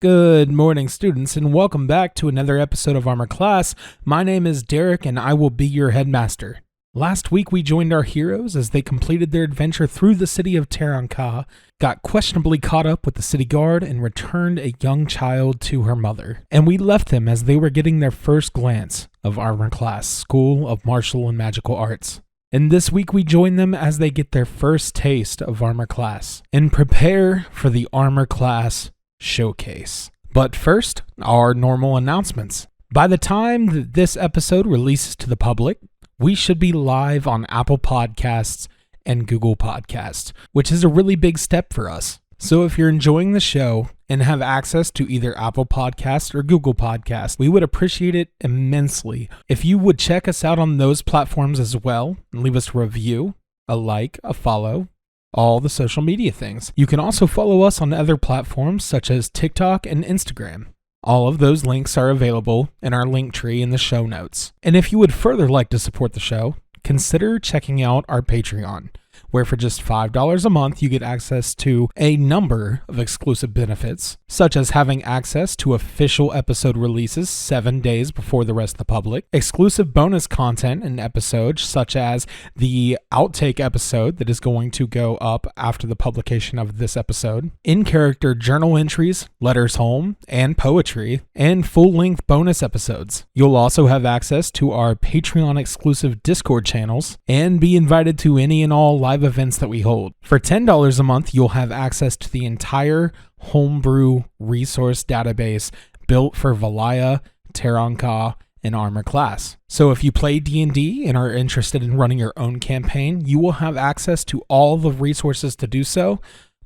Good morning, students, and welcome back to another episode of Armor Class. My name is Derek, and I will be your headmaster. Last week, we joined our heroes as they completed their adventure through the city of Taranka, got questionably caught up with the city guard, and returned a young child to her mother. And we left them as they were getting their first glance of Armor Class, School of Martial and Magical Arts. And this week, we join them as they get their first taste of Armor Class and prepare for the Armor Class Showcase. But first, our normal announcements. By the time that this episode releases to the public, we should be live on Apple Podcasts and Google Podcasts, which is a really big step for us. So if you're enjoying the show and have access to either Apple Podcasts or Google Podcasts, we would appreciate it immensely if you would check us out on those platforms as well and leave us a review, a like, a follow, all the social media things. You can also follow us on other platforms such as TikTok and Instagram. All of those links are available in our link tree in the show notes. And if you would further like to support the show, consider checking out our Patreon, where for just $5 a month, you get access to a number of exclusive benefits, such as having access to official episode releases 7 days before the rest of the public, exclusive bonus content and episodes, such as the outtake episode that is going to go up after the publication of this episode, in-character journal entries, letters home, and poetry, and full-length bonus episodes. You'll also have access to our Patreon-exclusive Discord channels, and be invited to any and all live events that we hold. For $10 a month, you'll have access to the entire homebrew resource database built for Valaya, Taranka, and Armor Class. So if you play D&D and are interested in running your own campaign, you will have access to all the resources to do so.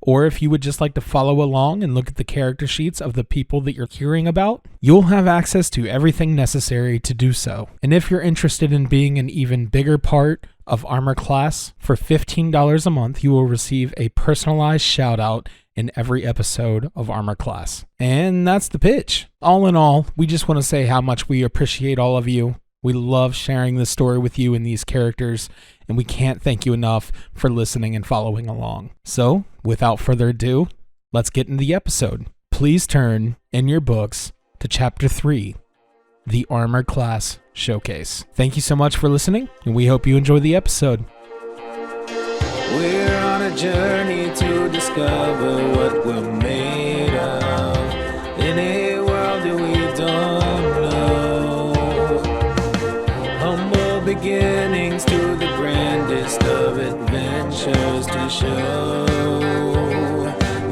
Or if you would just like to follow along and look at the character sheets of the people that you're hearing about, you'll have access to everything necessary to do so. And if you're interested in being an even bigger part of Armor Class, for $15 a month, you will receive a personalized shout out in every episode of Armor Class. And that's the pitch. All in all, we just want to say how much we appreciate all of you. We love sharing this story with you and these characters, and we can't thank you enough for listening and following along. So, without further ado, let's get into the episode. Please turn in your books to Chapter 3, The Armor Class Showcase. Thank you so much for listening, and we hope you enjoy the episode. We're on a journey to discover what we're made of in a world that we don't know. Humble beginnings to the grandest of adventures to show.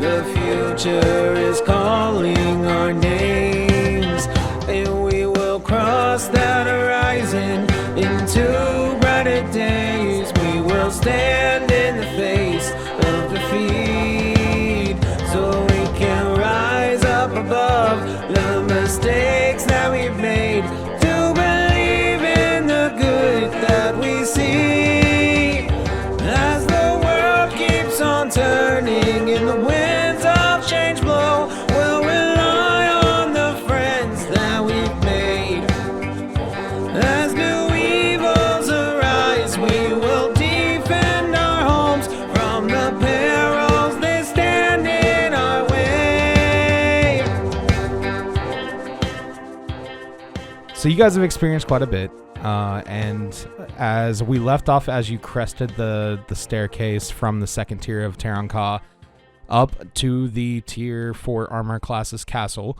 The future is calling our names, and we will cross that horizon into brighter days. We will stand in the face of defeat, so we can rise up above the mistakes that we've made, to believe in the good that we see. As the world keeps on turning and the winds of change blow, we'll rely on the friends that we've made. As new evils arise, we will defend our homes from the perils that stand in our way. So you guys have experienced quite a bit, and as we left off, as you crested the staircase from the second tier of Taranka up to the tier 4 Armor Class's castle,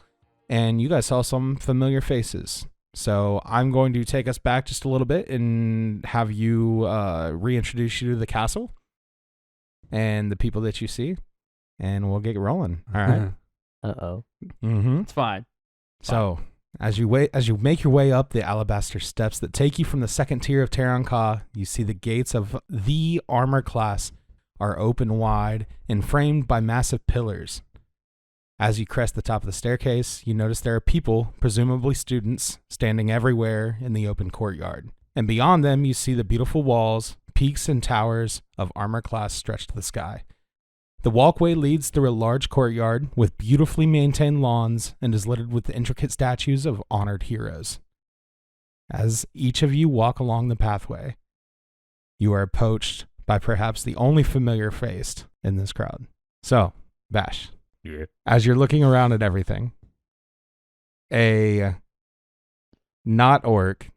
and you guys saw some familiar faces. So I'm going to take us back just a little bit and have you reintroduce you to the castle and the people that you see, and we'll get rolling. All right. Uh-oh. Mm-hmm. It's fine. So as you make your way up the alabaster steps that take you from the second tier of Taranka, you see the gates of the Armor Class are open wide and framed by massive pillars. As you crest the top of the staircase, you notice there are people, presumably students, standing everywhere in the open courtyard. And beyond them, you see the beautiful walls, peaks, and towers of Armor Class stretch to the sky. The walkway leads through a large courtyard with beautifully maintained lawns and is littered with intricate statues of honored heroes. As each of you walk along the pathway, you are approached by perhaps the only familiar face in this crowd. So, Vash, Yeah. As you're looking around at everything, a not orc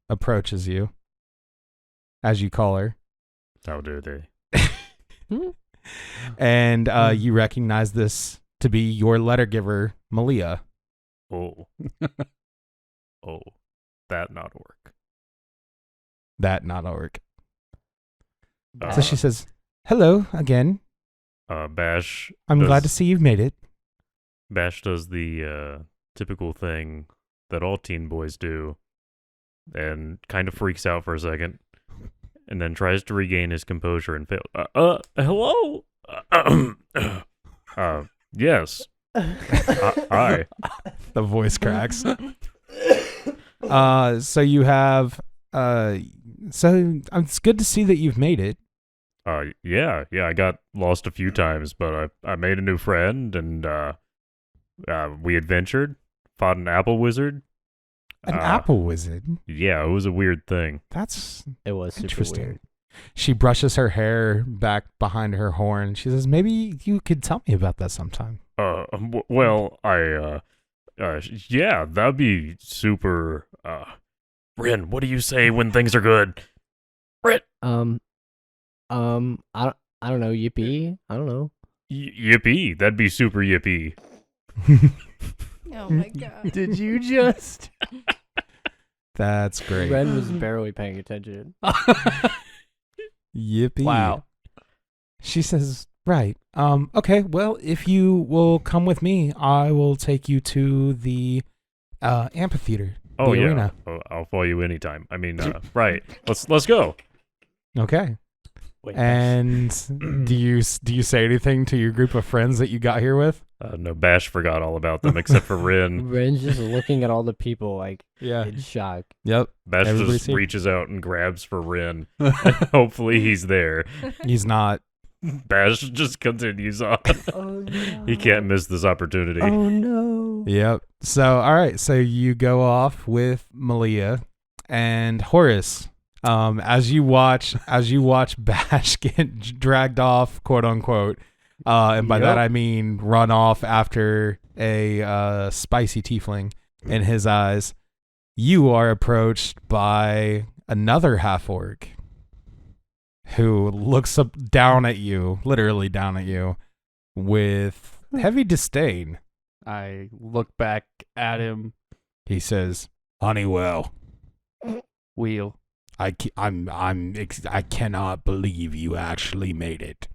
approaches you as you call her. How dare they? And you recognize this to be your letter giver, Malia. Oh. Oh. That not work. That not orc. Uh, So she says, hello again. Bash. I'm glad to see you've made it. Bash does the typical thing that all teen boys do and kind of freaks out for a second and then tries to regain his composure and fails. Hello? Yes. Hi. The voice cracks. So you have, so it's good to see that you've made it. Yeah, I got lost a few times, but I made a new friend and we adventured, fought an apple wizard. An apple wizard? Yeah, it was a weird thing. It was super interesting. weird. She brushes her hair back behind her horn. She says, maybe you could tell me about that sometime. Well, yeah, that'd be super, Rin, what do you say when things are good? Rin! I don't know, yippee? I don't know. Yippee, that'd be super yippee. Oh my god. Did you just? That's great. Ren was barely paying attention. Yippee. Wow. She says, right. Okay, well, if you will come with me, I will take you to the amphitheater. Oh, the yeah. arena. I'll follow you anytime. I mean, right. Let's go. Okay. Wait, And do you say anything to your group of friends that you got here with? No, Bash forgot all about them except for Rin. Ren's just looking at all the people like in shock. Yep. Bash Everybody's just here. reaches out and grabs for Rin. Hopefully he's there. He's not. Bash just continues on. Oh no. He can't miss this opportunity. Oh no. Yep. So, all right. So you go off with Malia and Horrace. As you watch Bash get dragged off, quote unquote, and by that I mean run off after a spicy tiefling in his eyes, you are approached by another half orc who looks up down at you, literally down at you, with heavy disdain. I look back at him. He says, "Honeywell, Wheel. I cannot believe you actually made it.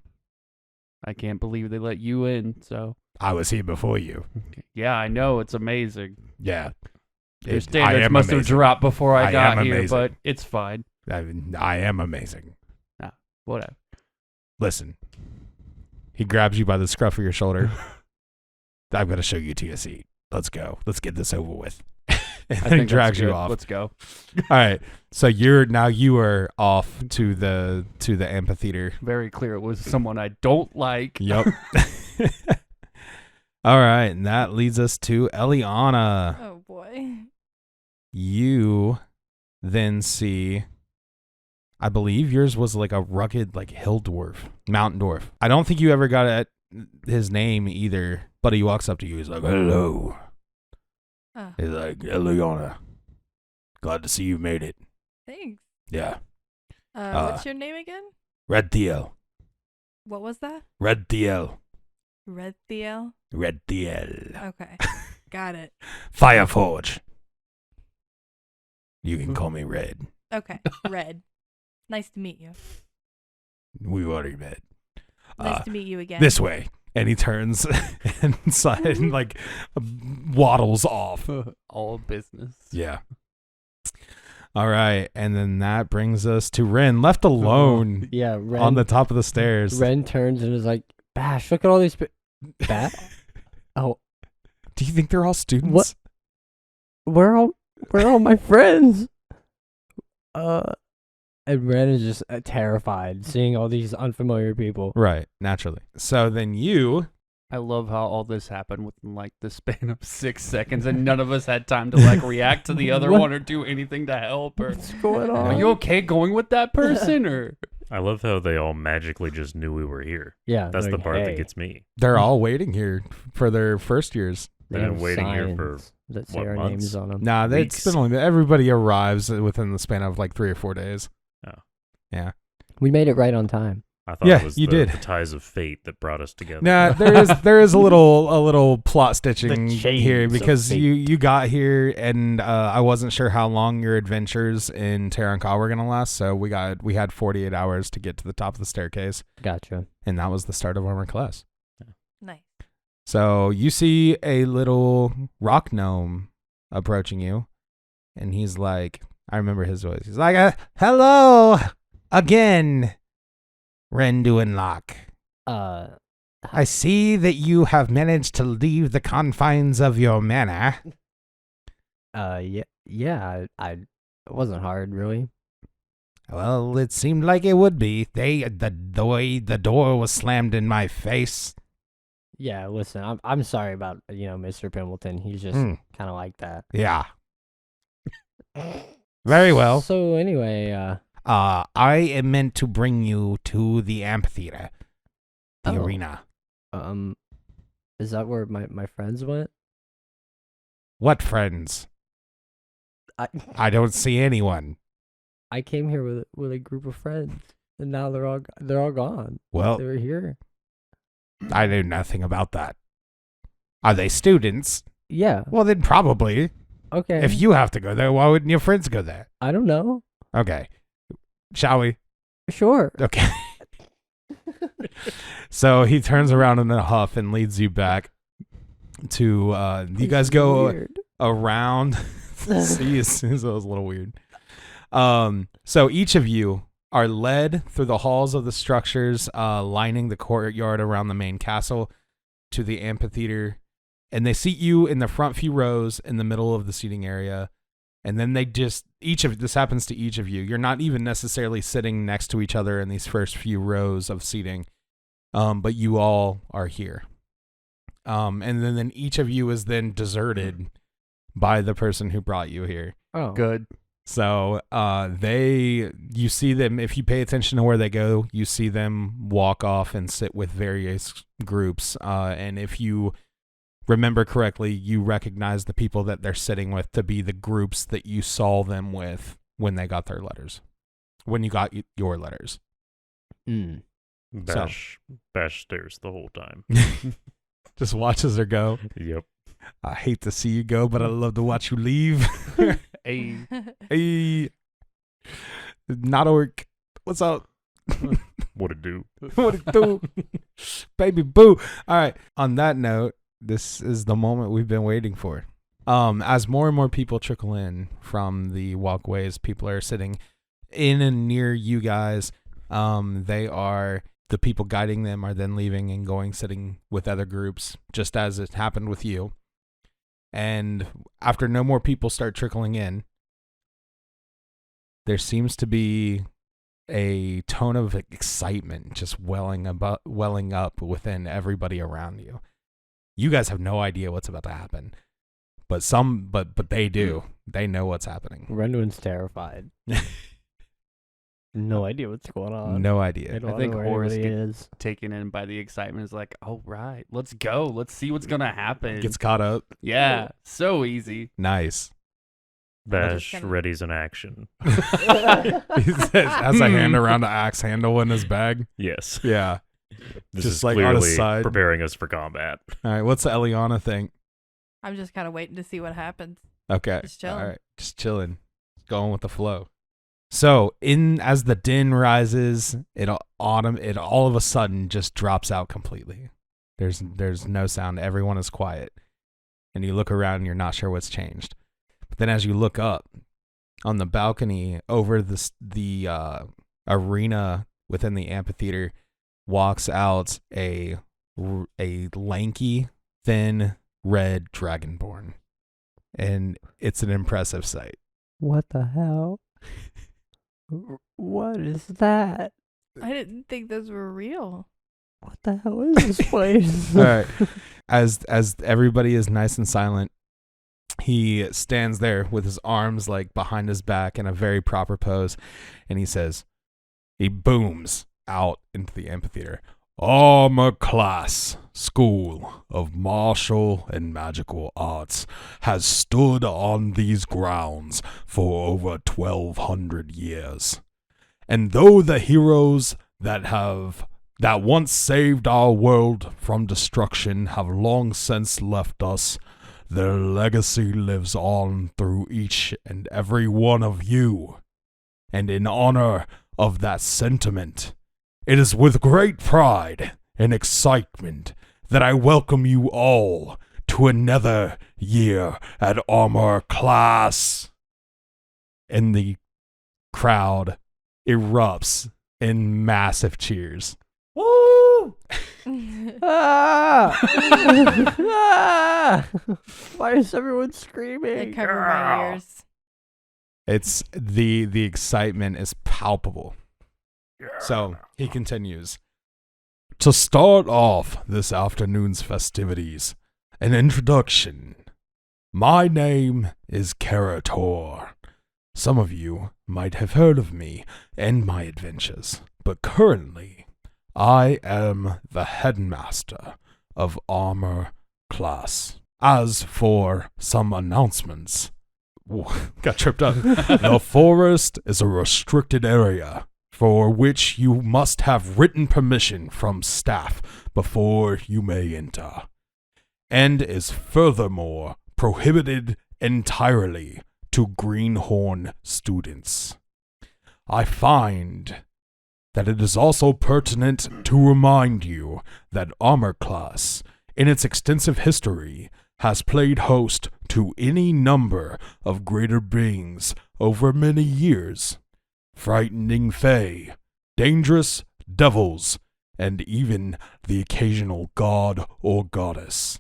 I can't believe they let you in. So I was here before you. yeah, I know it's amazing. Yeah, Your I standards am must have amazing. dropped before I I got am here, amazing. but it's fine. I am amazing. Whatever. Listen." He grabs you by the scruff of your shoulder. "I'm going to show you to your seat. Let's go. Let's get this over with." And I then he think drags that's you good. off. Let's go. All right. So you are off to the amphitheater. Very clear it was someone I don't like. Yep. All right, and that leads us to Eliona. Oh boy. You then see, I believe yours was like a rugged, like hill dwarf, mountain dwarf. I don't think you ever got at his name either, but he walks up to you. He's like, "Hello." Oh, He's like, "Eliona, glad to see you made it." thanks. Yeah. What's your name again? Red Thiel. What was that? Red Thiel. Red Thiel? Red Thiel. Okay. Got it. Fireforge. You can call me Red. Okay. Red. Nice to meet you. We already met. Nice to meet you again. This way. And he turns and like waddles off. All business. Yeah. All right. And then that brings us to Ren, left alone Yeah, Ren. on the top of the stairs. Ren turns and is like, "Bash, look at all these. Bash? Oh, Do you think they're all students? What? where are all my friends?" And Ren is just terrified seeing all these unfamiliar people. Right. Naturally. So then you. I love how all this happened within like the span of 6 seconds, and none of us had time to like react to the other What? one or do anything to help. Or What's going on? are you okay going with that person? Or I love how they all magically just knew we were here. Yeah. That's they're the like, part that "Hey." gets me. They're all waiting here for their first years. They They've been have waiting here for, signs that say what, our months? names on them. Nah, it's Weeks. been only everybody arrives within the span of like 3 or 4 days. We made it right on time. I thought Yeah, it was you did. the ties of fate that brought us together. Nah, there is a little plot stitching The here chains of because fate. you got here and I wasn't sure how long your adventures in Terranka were gonna last, so we had 48 hours to get to the top of the staircase, Gotcha. and that was the start of armor class. Nice. So you see a little rock gnome approaching you, and he's like, I remember his voice. He's like, "Hello again, Renduinlock. I see that you have managed to leave the confines of your manor." Yeah. It wasn't hard, really. Well, it seemed like it would be. The way the door was slammed in my face. Yeah. Listen, I'm sorry about Mr. Pimbleton. He's just Hmm. kind of like that. Yeah. Very well. So anyway, I am meant to bring you to the amphitheater, the Oh. arena. is that where my friends went? What friends? I don't see anyone. I came here with a group of friends, and now they're all gone. Well, They were here. I know nothing about that. Are they students? Yeah. Well, then probably. Okay. If you have to go there, why wouldn't your friends go there? I don't know. Okay. Shall we? Sure. Okay. So he turns around in a huff and leads you back to, you guys go Weird. around. See, it was a little weird. So each of you are led through the halls of the structures lining the courtyard around the main castle to the amphitheater, and they seat you in the front few rows in the middle of the seating area. And then this happens to each of you. You're not even necessarily sitting next to each other in these first few rows of seating, but you all are here. And then each of you is then deserted by the person who brought you here. Oh. Good. So you see them, if you pay attention to where they go, you see them walk off and sit with various groups. And if you remember correctly, you recognize the people that they're sitting with to be the groups that you saw them with when they got their letters, when you got your letters. Mm. Bash stares the whole time. Just watches her go. Yep. I hate to see you go, but I love to watch you leave. Hey. Hey, not orc. What's up? What it do? What it do? Baby boo. All right. On that note, this is the moment we've been waiting for. As more and more people trickle in from the walkways, people are sitting in and near you guys. The people guiding them are then leaving and going sitting with other groups, just as it happened with you. And after no more people start trickling in, there seems to be a tone of excitement just welling up within everybody around you. You guys have no idea what's about to happen, but they do. They know what's happening. Renduin's terrified. No idea what's going on. No idea. They don't I think know where Horrace anybody gets is. taken in by the excitement. Is like, all right, let's go. Let's see what's gonna happen. Gets caught up. Yeah, so easy. Nice. Bash gonna- readies an action. He has a hand around the axe handle in his bag. Yes. Yeah. This Just is like on his clearly side. preparing us for combat. All right. What's the Eliona think? I'm just kind of waiting to see what happens. Okay. Just chilling. All right. Just chilling. Going with the flow. So as the din rises, it all of a sudden just drops out completely. There's no sound. Everyone is quiet. And you look around and you're not sure what's changed. But then as you look up on the balcony over the arena within the amphitheater, walks out a lanky, thin, red dragonborn. And it's an impressive sight. What the hell? What is that? I didn't think those were real. What the hell is this place? All right. As everybody is nice and silent, he stands there with his arms like behind his back in a very proper pose, and he says, He booms out into the amphitheater. Armor Class School of Martial and Magical Arts has stood on these grounds for over 1,200 years. And though the heroes that once saved our world from destruction have long since left us, their legacy lives on through each and every one of you. And in honor of that sentiment, it is with great pride and excitement that I welcome you all to another year at Armor Class. And the crowd erupts in massive cheers. Woo! Ah! Ah! Why is everyone I screaming? cover my ears. It's the excitement is palpable. So he continues. To start off this afternoon's festivities, an introduction. My name is Karator. Some of you might have heard of me and my adventures, but currently I am the headmaster of Armor Class. As for some announcements, got tripped up. The forest is a restricted area for which you must have written permission from staff before you may enter, and is furthermore prohibited entirely to Greenhorn students. I find that it is also pertinent to remind you that Armor Class, in its extensive history, has played host to any number of greater beings over many years. Frightening fae, dangerous devils, and even the occasional god or goddess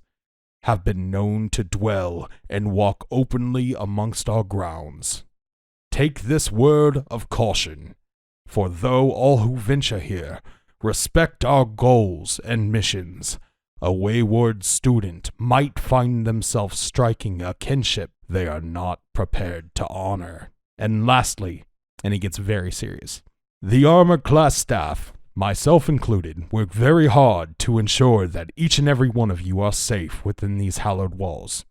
have been known to dwell and walk openly amongst our grounds. Take this word of caution, for though all who venture here respect our goals and missions, a wayward student might find themselves striking a kinship they are not prepared to honor. And lastly, and he gets very serious, the Armor Class staff, myself included, work very hard to ensure that each and every one of you are safe within these hallowed walls.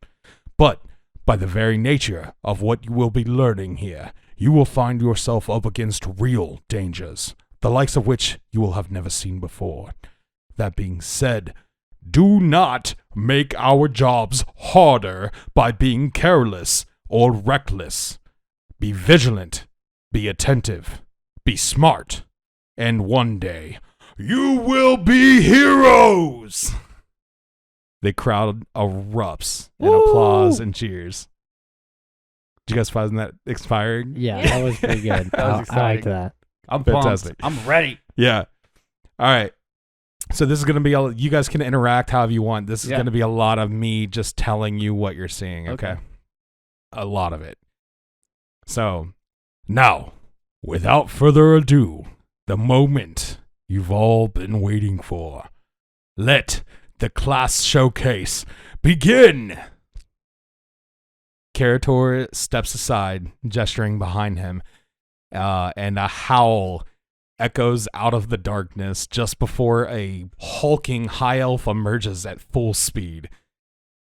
But by the very nature of what you will be learning here, you will find yourself up against real dangers, the likes of which you will have never seen before. That being said, do not make our jobs harder by being careless or reckless. Be vigilant, be attentive, be smart, and one day you will be heroes! The crowd erupts in applause and cheers. Did you guys find that inspiring? Yeah, that was pretty good. That was I exciting. liked that. I'm Fantastic. pumped. I'm ready. Yeah. All right. So this is going to be, you guys can interact however you want. This is going to be a lot of me just telling you what you're seeing, okay? A lot of it. So, now, without further ado, the moment you've all been waiting for. Let the class showcase begin! Karator steps aside, gesturing behind him, and a howl echoes out of the darkness just before a hulking high elf emerges at full speed.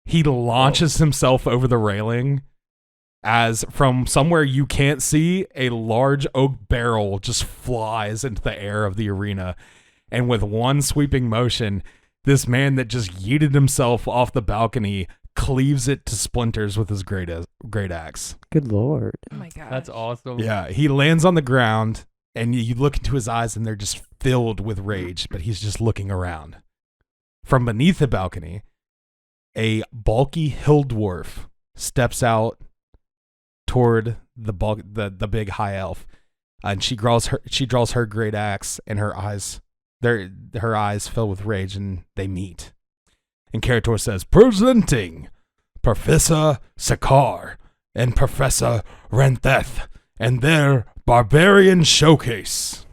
He launches himself over the railing as from somewhere you can't see, a large oak barrel just flies into the air of the arena. And with one sweeping motion, this man that just yeeted himself off the balcony cleaves it to splinters with his great axe. Good lord. Oh my god. That's awesome. Yeah, he lands on the ground, and you look into his eyes, and they're just filled with rage, but he's just looking around. From beneath the balcony, a bulky hill dwarf steps out toward the big high elf, and she draws her great axe, and her eyes fill with rage, and they meet. And Karator says, "Presenting Professor Sakar and Professor Rentheth and their Barbarian Showcase."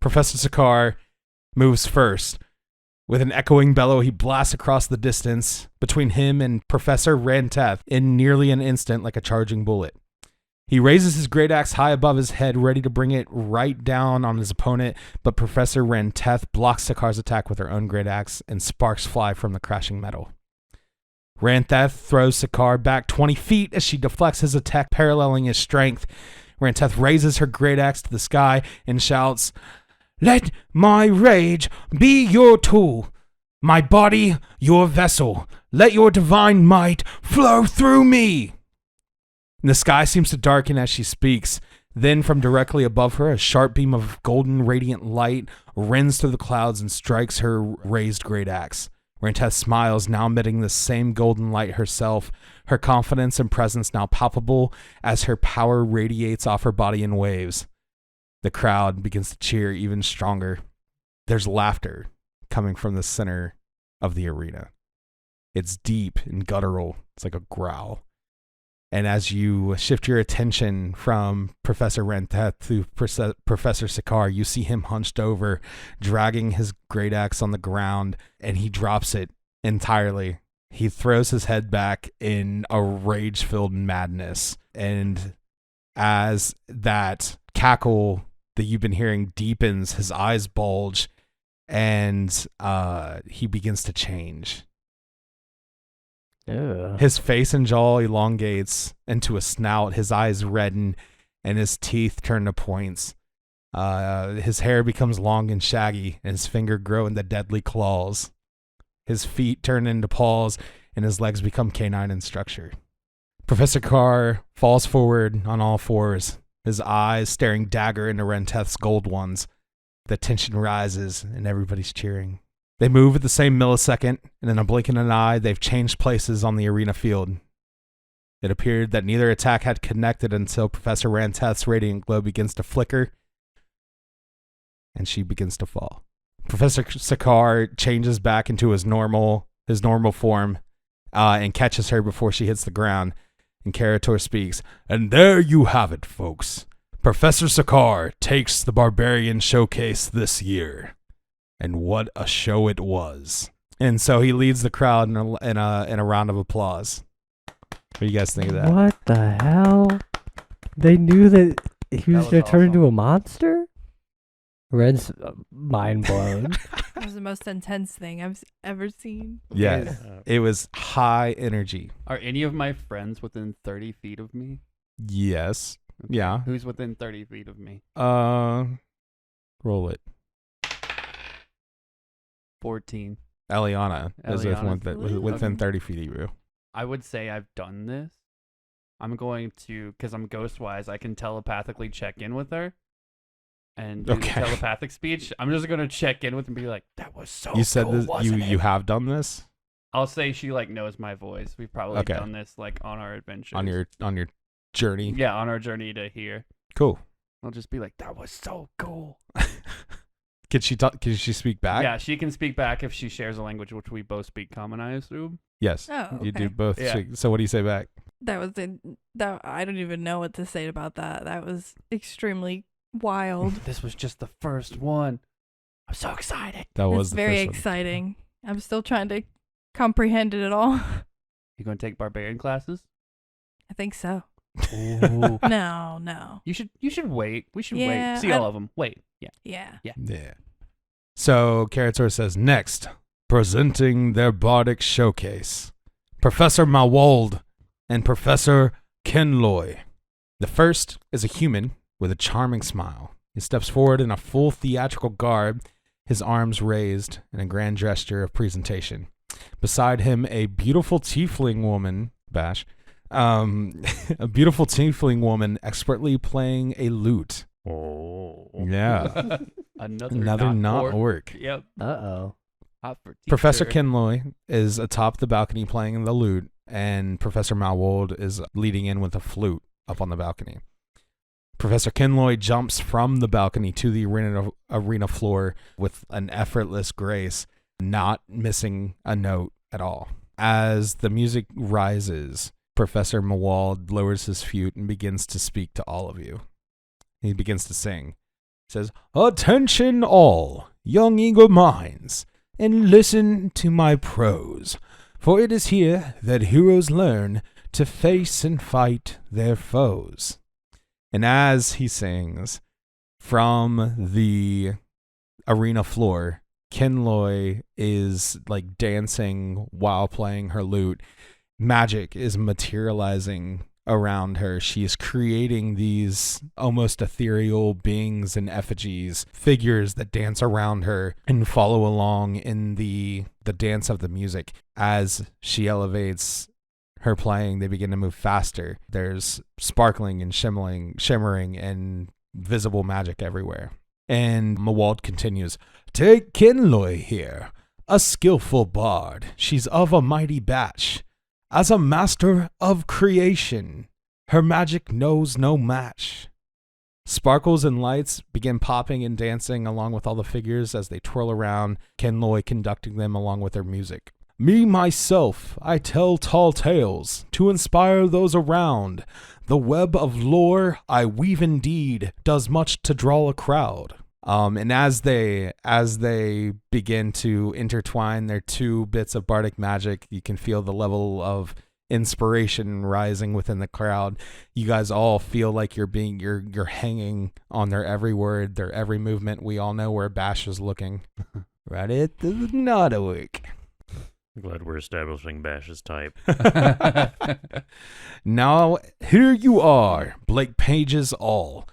Professor Sakar moves first. With an echoing bellow, he blasts across the distance between him and Professor Ranteth in nearly an instant like a charging bullet. He raises his great axe high above his head, ready to bring it right down on his opponent, but Professor Ranteth blocks Sakar's attack with her own great axe, and sparks fly from the crashing metal. Ranteth throws Sakar back 20 feet as she deflects his attack, paralleling his strength. Ranteth raises her great axe to the sky and shouts, "Let my rage be your tool, my body your vessel. Let your divine might flow through me." The sky seems to darken as she speaks. Then from directly above her, a sharp beam of golden radiant light rends through the clouds and strikes her raised great axe. Ranteth smiles, now emitting the same golden light herself, her confidence and presence now palpable as her power radiates off her body in waves. The crowd begins to cheer even stronger. There's laughter coming from the center of the arena. It's deep and guttural. It's like a growl. And as you shift your attention from Professor Ranteth to Professor Sakar, you see him hunched over, dragging his great axe on the ground, and he drops it entirely. He throws his head back in a rage-filled madness. And as that cackle that you've been hearing deepens, his eyes bulge, and he begins to change. Ew. His face and jaw elongates into a snout, his eyes redden, and his teeth turn to points. His hair becomes long and shaggy, and his fingers grow into deadly claws. His feet turn into paws, and his legs become canine in structure. Professor Carr falls forward on all fours, his eyes staring dagger into Ranteth's gold ones. The tension rises, and everybody's cheering. They move at the same millisecond, and in a blink of an eye, they've changed places on the arena field. It appeared that neither attack had connected until Professor Ranteth's radiant glow begins to flicker, and she begins to fall. Professor Sakar changes back into his normal form, and catches her before she hits the ground. And Karator speaks, "And there you have it, folks. Professor Sakar takes the Barbarian Showcase this year. And what a show it was." And so he leads the crowd in a round of applause. What do you guys think of that? What the hell? They knew that he was was going to turn into awesome. a monster? Red's mind blown. That was the most intense thing I've ever seen. Yeah, it was high energy. Are any of my friends within 30 feet of me? Yes. Okay. Yeah. Who's within 30 feet of me? Roll it. 14. Eliana is Eliana. within Okay. 30 feet of you. I would say I've done this. I'm going to, because I'm Ghostwise, I can telepathically check in with her and do the Okay. telepathic speech. I'm just going to check in with her and be like, "That was so You said cool, this. wasn't You it?" have done this I'll say she like knows my voice. We've probably Okay. done this like on our adventures. on your journey. Yeah, on our journey to here. Cool. I'll just be like, "That was so cool." Can she talk? Can she speak back? Yeah, she can speak back if she shares a language which we both speak common, I assume. Yes. Oh, okay. You do both. Yeah. So what do you say back? That was that. I don't even know what to say about that. That was extremely wild. This was just the first one. I'm so excited. That was It's the very first one. exciting. I'm still trying to comprehend it at all. You going to take barbarian classes? I think so. Ooh. No. You should wait. We should Yeah, wait. See all of them. Wait. Yeah. Yeah. Yeah. So Karator says, next, presenting their bardic showcase, Professor Mawald and Professor Kenloy. The first is a human with a charming smile. He steps forward in a full theatrical garb, his arms raised in a grand gesture of presentation. Beside him, a beautiful tiefling woman, a beautiful tiefling woman expertly playing a lute. Oh. Yeah. Another not orc. Yep. Uh-oh. Hot for Professor teacher. Kenloy is atop the balcony playing the lute, and Professor Malwold is leading in with a flute up on the balcony. Professor Kenloy jumps from the balcony to the arena floor with an effortless grace, not missing a note at all. As the music rises, Professor Mawald lowers his flute and begins to speak to all of you. He begins to sing. He says, "Attention all, young eager minds, and listen to my prose, for it is here that heroes learn to face and fight their foes." And as he sings, from the arena floor, Kinloy is like dancing while playing her lute. Magic is materializing around her. She is creating these almost ethereal beings and effigies, figures that dance around her and follow along in the dance of the music. As she elevates her playing, they begin to move faster. There's sparkling and shimmering and visible magic everywhere. And Mawald continues, "Take Kinloy here, a skillful bard. She's of a mighty batch. As a master of creation, her magic knows no match." Sparkles and lights begin popping and dancing along with all the figures as they twirl around, Kinloy conducting them along with their music. "Me, myself, I tell tall tales to inspire those around. The web of lore I weave indeed does much to draw a crowd." And as they begin to intertwine their two bits of bardic magic, you can feel the level of inspiration rising within the crowd. You guys all feel like you're hanging on their every word, their every movement. We all know where Bash is looking. Right at the Nodawik. Glad we're establishing Bash's type. Now, here you are, Blake Pages all,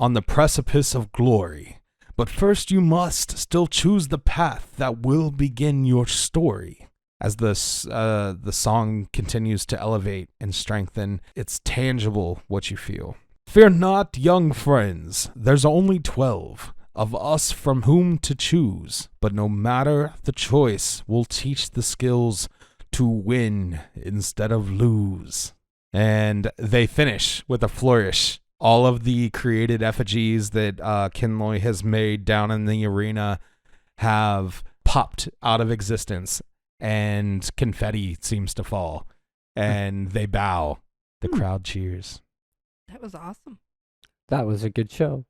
on the precipice of glory. But first you must still choose the path that will begin your story. As the song continues to elevate and strengthen, it's tangible what you feel. "Fear not, young friends, there's only 12 of us from whom to choose. But no matter the choice, we'll teach the skills to win instead of lose." And they finish with a flourish. All of the created effigies that Kinloy has made down in the arena have popped out of existence, and confetti seems to fall. And they bow. The crowd cheers. That was awesome. That was a good show.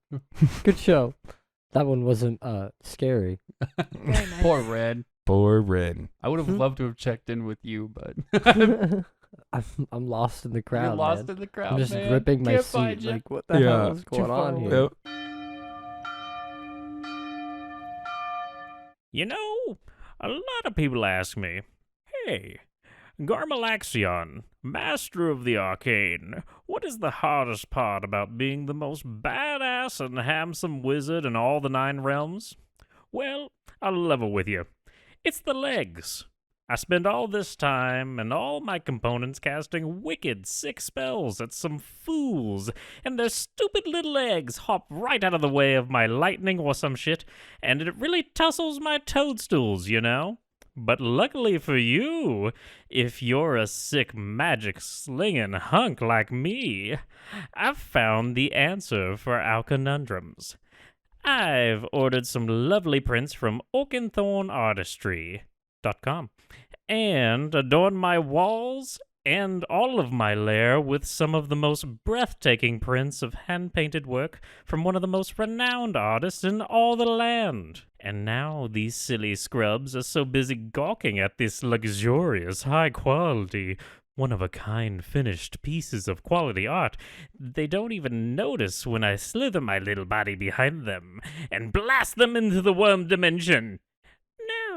Good show. That one wasn't scary. Very nice. Poor Red. Poor Red. I would have loved to have checked in with you, but I'm lost in the crowd. you're lost man. in the crowd, I'm just man. ripping my Can't seat. find ya. Like, what the hell is going on here? You know, a lot of people ask me, "Hey, Garmalaxion, master of the arcane, what is the hardest part about being the most badass and handsome wizard in all the 9 realms?" Well, I'll level with you. It's the legs. I spend all this time and all my components casting wicked, sick spells at some fools, and their stupid little legs hop right out of the way of my lightning or some shit, and it really tussles my toadstools, you know? But luckily for you, if you're a sick magic slinging hunk like me, I've found the answer for our conundrums. I've ordered some lovely prints from oakenthornartistry.com and adorned my walls and all of my lair with some of the most breathtaking prints of hand-painted work from one of the most renowned artists in all the land. And now these silly scrubs are so busy gawking at this luxurious, high-quality, one-of-a-kind finished pieces of quality art, they don't even notice when I slither my little body behind them and blast them into the worm dimension.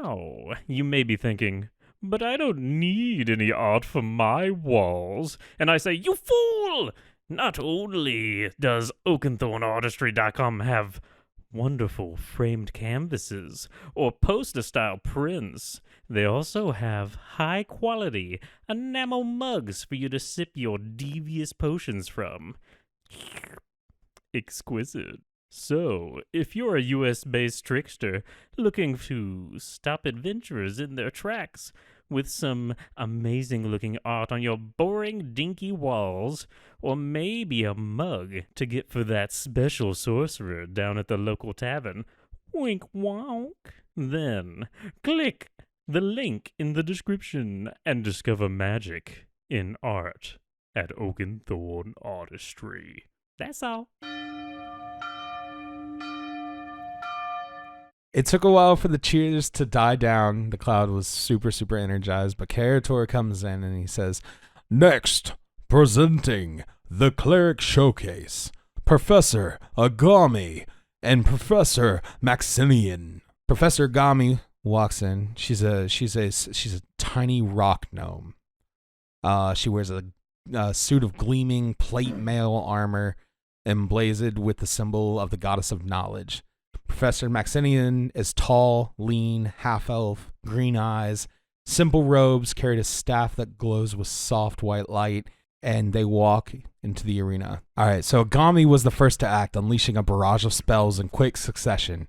Now, you may be thinking, "But I don't need any art for my walls." And I say, "You fool! Not only does oakenthornartistry.com have wonderful framed canvases or poster-style prints, they also have high-quality enamel mugs for you to sip your devious potions from. Exquisite. So, if you're a US-based trickster looking to stop adventurers in their tracks with some amazing-looking art on your boring, dinky walls, or maybe a mug to get for that special sorcerer down at the local tavern, wink wonk, then click the link in the description and discover magic in art at Oakenthorn Artistry. That's all. It took a while for the cheers to die down. The crowd was super, super energized, but Karator comes in and he says, "Next, presenting the Cleric Showcase. Professor Agami and Professor Maximian. Professor Agami walks in. She's a tiny rock gnome. She wears a suit of gleaming plate mail armor emblazoned with the symbol of the goddess of knowledge. Professor Maximian is tall, lean, half-elf, green eyes, simple robes, carried a staff that glows with soft white light, and they walk into the arena. All right, so Agami was the first to act, unleashing a barrage of spells in quick succession.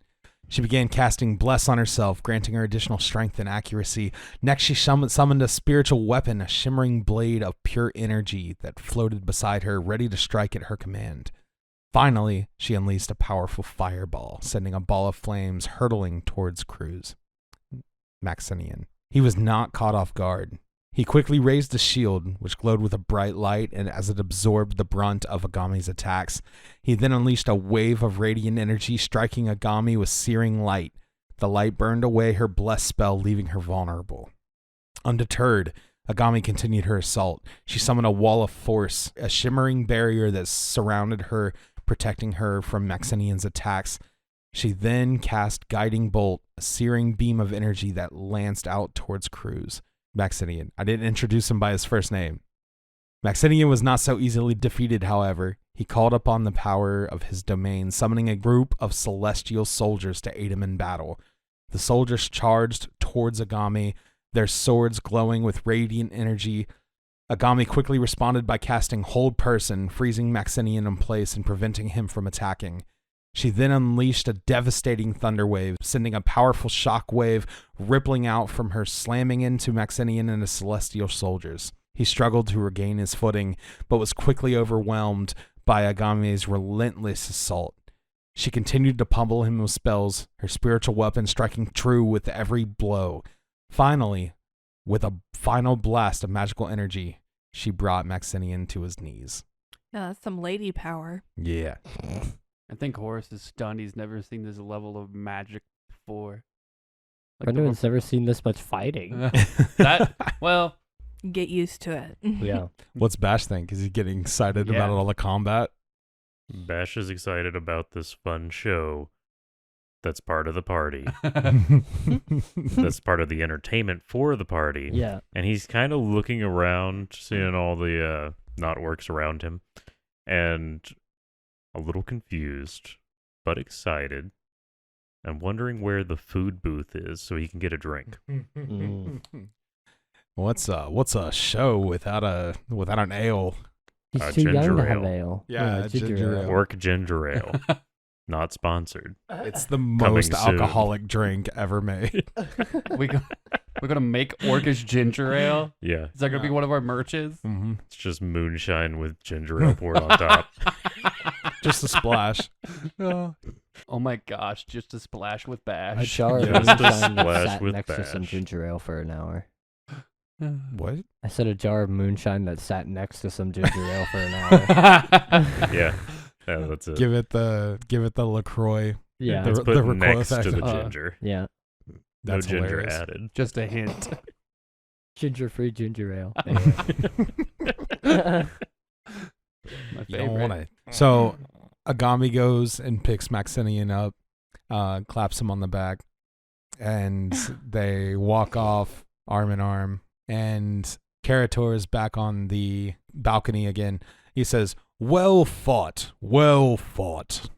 She began casting Bless on herself, granting her additional strength and accuracy. Next, she summoned a spiritual weapon, a shimmering blade of pure energy that floated beside her, ready to strike at her command. Finally, she unleashed a powerful fireball, sending a ball of flames hurtling towards Cruz. Maximian. He was not caught off guard. He quickly raised the shield, which glowed with a bright light, and as it absorbed the brunt of Agami's attacks, he then unleashed a wave of radiant energy, striking Agami with searing light. The light burned away her blessed spell, leaving her vulnerable. Undeterred, Agami continued her assault. She summoned a wall of force, a shimmering barrier that surrounded her, protecting her from Maximian's attacks. She then cast Guiding Bolt, a searing beam of energy that lanced out towards Cruz. Maximian. I didn't introduce him by his first name. Maximian was not so easily defeated, however. He called upon the power of his domain, summoning a group of celestial soldiers to aid him in battle. The soldiers charged towards Agami, their swords glowing with radiant energy. Agami quickly responded by casting Hold Person, freezing Maximian in place and preventing him from attacking. She then unleashed a devastating thunder wave, sending a powerful shock wave rippling out from her, slamming into Maximian and the celestial soldiers. He struggled to regain his footing, but was quickly overwhelmed by Agami's relentless assault. She continued to pummel him with spells, her spiritual weapon striking true with every blow. Finally, with a final blast of magical energy, she brought Maximian to his knees. Yeah, that's some lady power. Yeah. I think Horrace is stunned. He's never seen this level of magic before. Brendan's never seen this much fighting. Well, Get used to it. Yeah. What's Bash think? Is he getting excited Yeah. about all the combat? Bash is excited about this fun show that's part of the party. That's part of the entertainment for the party. Yeah. And he's kind of looking around, seeing all the not orcs around him, and a little confused, but excited, and wondering where the food booth is so he can get a drink. What's a show without an ale? He's too young ginger to have ale. ale. Yeah, ginger ale. Orc ginger ale. Not sponsored. It's the most soon. alcoholic drink ever made. we're gonna make orcish ginger ale. Yeah. Is that gonna be one of our merches? Mm-hmm. It's just moonshine with ginger ale poured on top. Just a splash. Oh my gosh, just a splash with A Bash. jar of Just a moonshine that splash sat with next to some Bash. ginger ale for an hour. What? I said a jar of moonshine that sat next to some ginger ale for an hour. Yeah. Yeah, that's it. Give it the LaCroix. Yeah. The- It's put recoil next effect. to the Uh, ginger. Yeah. No That's ginger hilarious. added. Just a hint. Ginger-free ginger ale. My You don't favorite. want it. So Agami goes and picks Maximian up, claps him on the back, and they walk off arm in arm. And Karator is back on the balcony again. He says, "Well fought, well fought.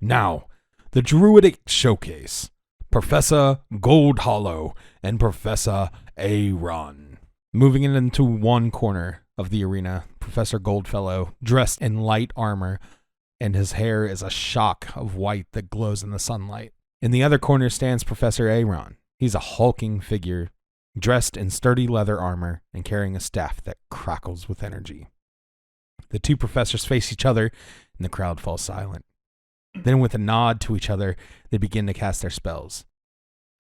Now, the Druidic Showcase. Professor Goldhollow and Professor Aaron." Moving it into one corner of the arena, Professor Goldfellow, dressed in light armor, and his hair is a shock of white that glows in the sunlight. In the other corner stands Professor Aaron. He's a hulking figure, dressed in sturdy leather armor and carrying a staff that crackles with energy. The two professors face each other, and the crowd falls silent. Then, with a nod to each other, they begin to cast their spells.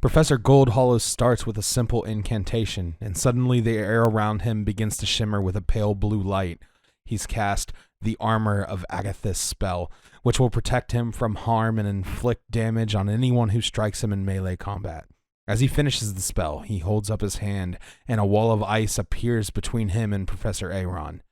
Professor Goldhollow starts with a simple incantation, and suddenly the air around him begins to shimmer with a pale blue light. He's cast the Armor of Agathis spell, which will protect him from harm and inflict damage on anyone who strikes him in melee combat. As he finishes the spell, he holds up his hand, and a wall of ice appears between him and Professor Aaron.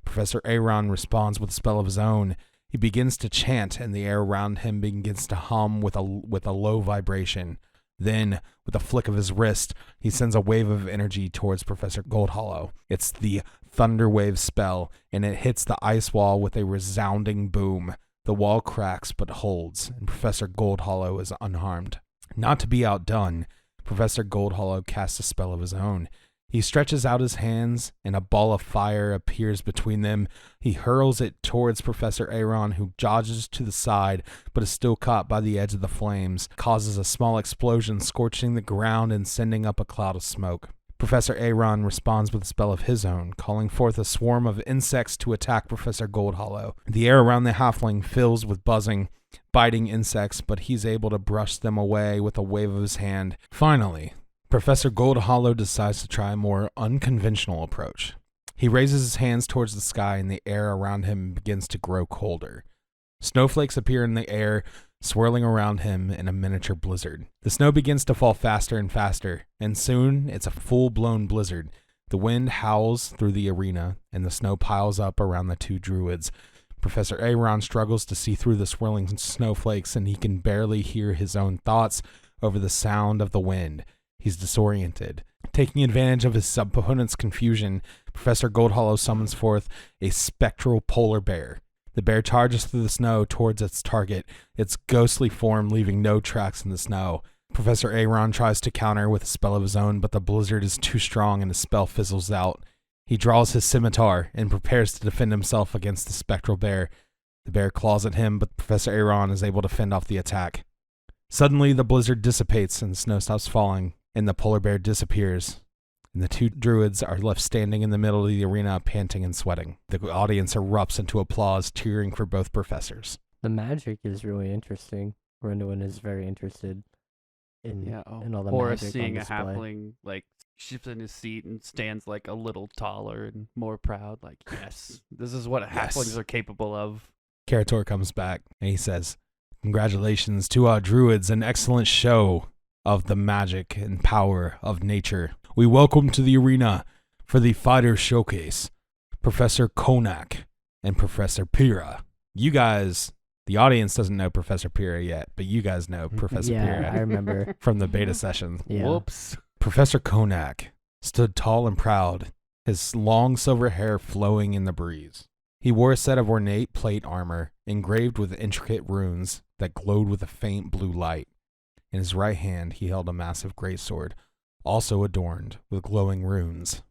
Professor Aaron responds with a spell of his own, He begins to chant, and the air around him begins to hum with a low vibration. Then, with a flick of his wrist, he sends a wave of energy towards Professor Goldhollow. It's the Thunder Wave spell, and it hits the ice wall with a resounding boom. The wall cracks but holds, and Professor Goldhollow is unharmed. Not to be outdone, Professor Goldhollow casts a spell of his own. He stretches out his hands, and a ball of fire appears between them. He hurls it towards Professor Aaron, who dodges to the side, but is still caught by the edge of the flames, causes a small explosion, scorching the ground and sending up a cloud of smoke. Professor Aaron responds with a spell of his own, calling forth a swarm of insects to attack Professor Goldhollow. The air around the halfling fills with buzzing, biting insects, but he's able to brush them away with a wave of his hand. Finally, Professor Goldhollow decides to try a more unconventional approach. He raises his hands towards the sky, and the air around him begins to grow colder. Snowflakes appear in the air, swirling around him in a miniature blizzard. The snow begins to fall faster and faster, and soon it's a full-blown blizzard. The wind howls through the arena, and the snow piles up around the two druids. Professor Aaron struggles to see through the swirling snowflakes, and he can barely hear his own thoughts over the sound of the wind. He's disoriented. Taking advantage of his opponent's confusion, Professor Goldhollow summons forth a spectral polar bear. The bear charges through the snow towards its target, its ghostly form leaving no tracks in the snow. Professor Aaron tries to counter with a spell of his own, but the blizzard is too strong and his spell fizzles out. He draws his scimitar and prepares to defend himself against the spectral bear. The bear claws at him, but Professor Aaron is able to fend off the attack. Suddenly, the blizzard dissipates and the snow stops falling, and the polar bear disappears, and the two druids are left standing in the middle of the arena, panting and sweating. The audience erupts into applause, cheering for both professors. The magic is really interesting. Renduin is very interested in all the Horrace magic seeing on a display. halfling like shifts in his seat and stands like a little taller and more proud. Like, yes, this is what halflings are capable of. Karator comes back, and he says, "Congratulations to our druids, an excellent show of the magic and power of nature. We welcome to the arena for the fighter showcase, Professor Konak and Professor Pyrrha." You guys, the audience doesn't know Professor Pyrrha yet, but you guys know Professor Yeah, Pyrrha I remember. from the beta session. Yeah. Whoops. Professor Konak stood tall and proud, his long silver hair flowing in the breeze. He wore a set of ornate plate armor engraved with intricate runes that glowed with a faint blue light. In his right hand, he held a massive greatsword, also adorned with glowing runes.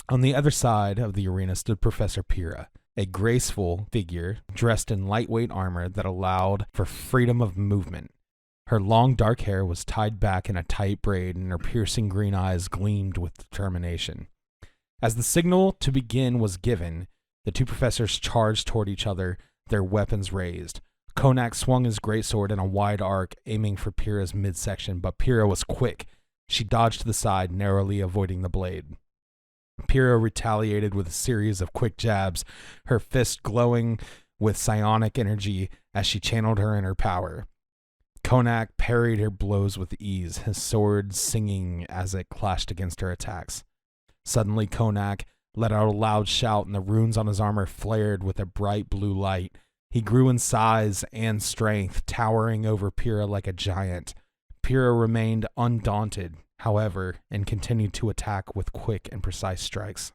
On the other side of the arena stood Professor Pyrrha, a graceful figure dressed in lightweight armor that allowed for freedom of movement. Her long dark hair was tied back in a tight braid, and her piercing green eyes gleamed with determination. As the signal to begin was given, the two professors charged toward each other, their weapons raised. Konak swung his greatsword in a wide arc, aiming for Pyrrha's midsection, but Pyrrha was quick. She dodged to the side, narrowly avoiding the blade. Pyrrha retaliated with a series of quick jabs, her fist glowing with psionic energy as she channeled her inner power. Konak parried her blows with ease, his sword singing as it clashed against her attacks. Suddenly, Konak let out a loud shout, and the runes on his armor flared with a bright blue light. He grew in size and strength, towering over Pyrrha like a giant. Pyrrha remained undaunted, however, and continued to attack with quick and precise strikes.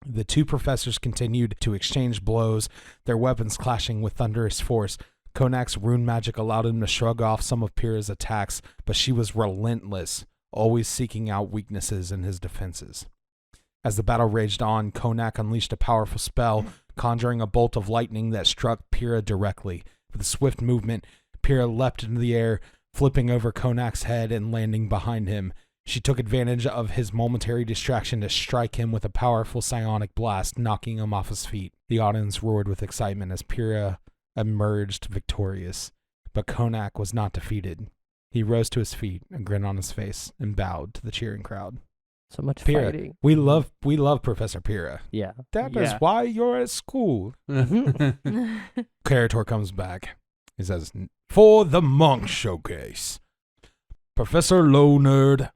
The two professors continued to exchange blows, their weapons clashing with thunderous force. Konak's rune magic allowed him to shrug off some of Pyrrha's attacks, but she was relentless, always seeking out weaknesses in his defenses. As the battle raged on, Konak unleashed a powerful spell, conjuring a bolt of lightning that struck Pyrrha directly. With a swift movement, Pyrrha leapt into the air, flipping over Konak's head and landing behind him. She took advantage of his momentary distraction to strike him with a powerful psionic blast, knocking him off his feet. The audience roared with excitement as Pyrrha emerged victorious, but Konak was not defeated. He rose to his feet, a grin on his face, and bowed to the cheering crowd. So much Pyrrha, fighting. we love Professor Pyrrha. Yeah. That is why you're at school. Karator comes back. He says, "For the monk showcase, Professor Lownerd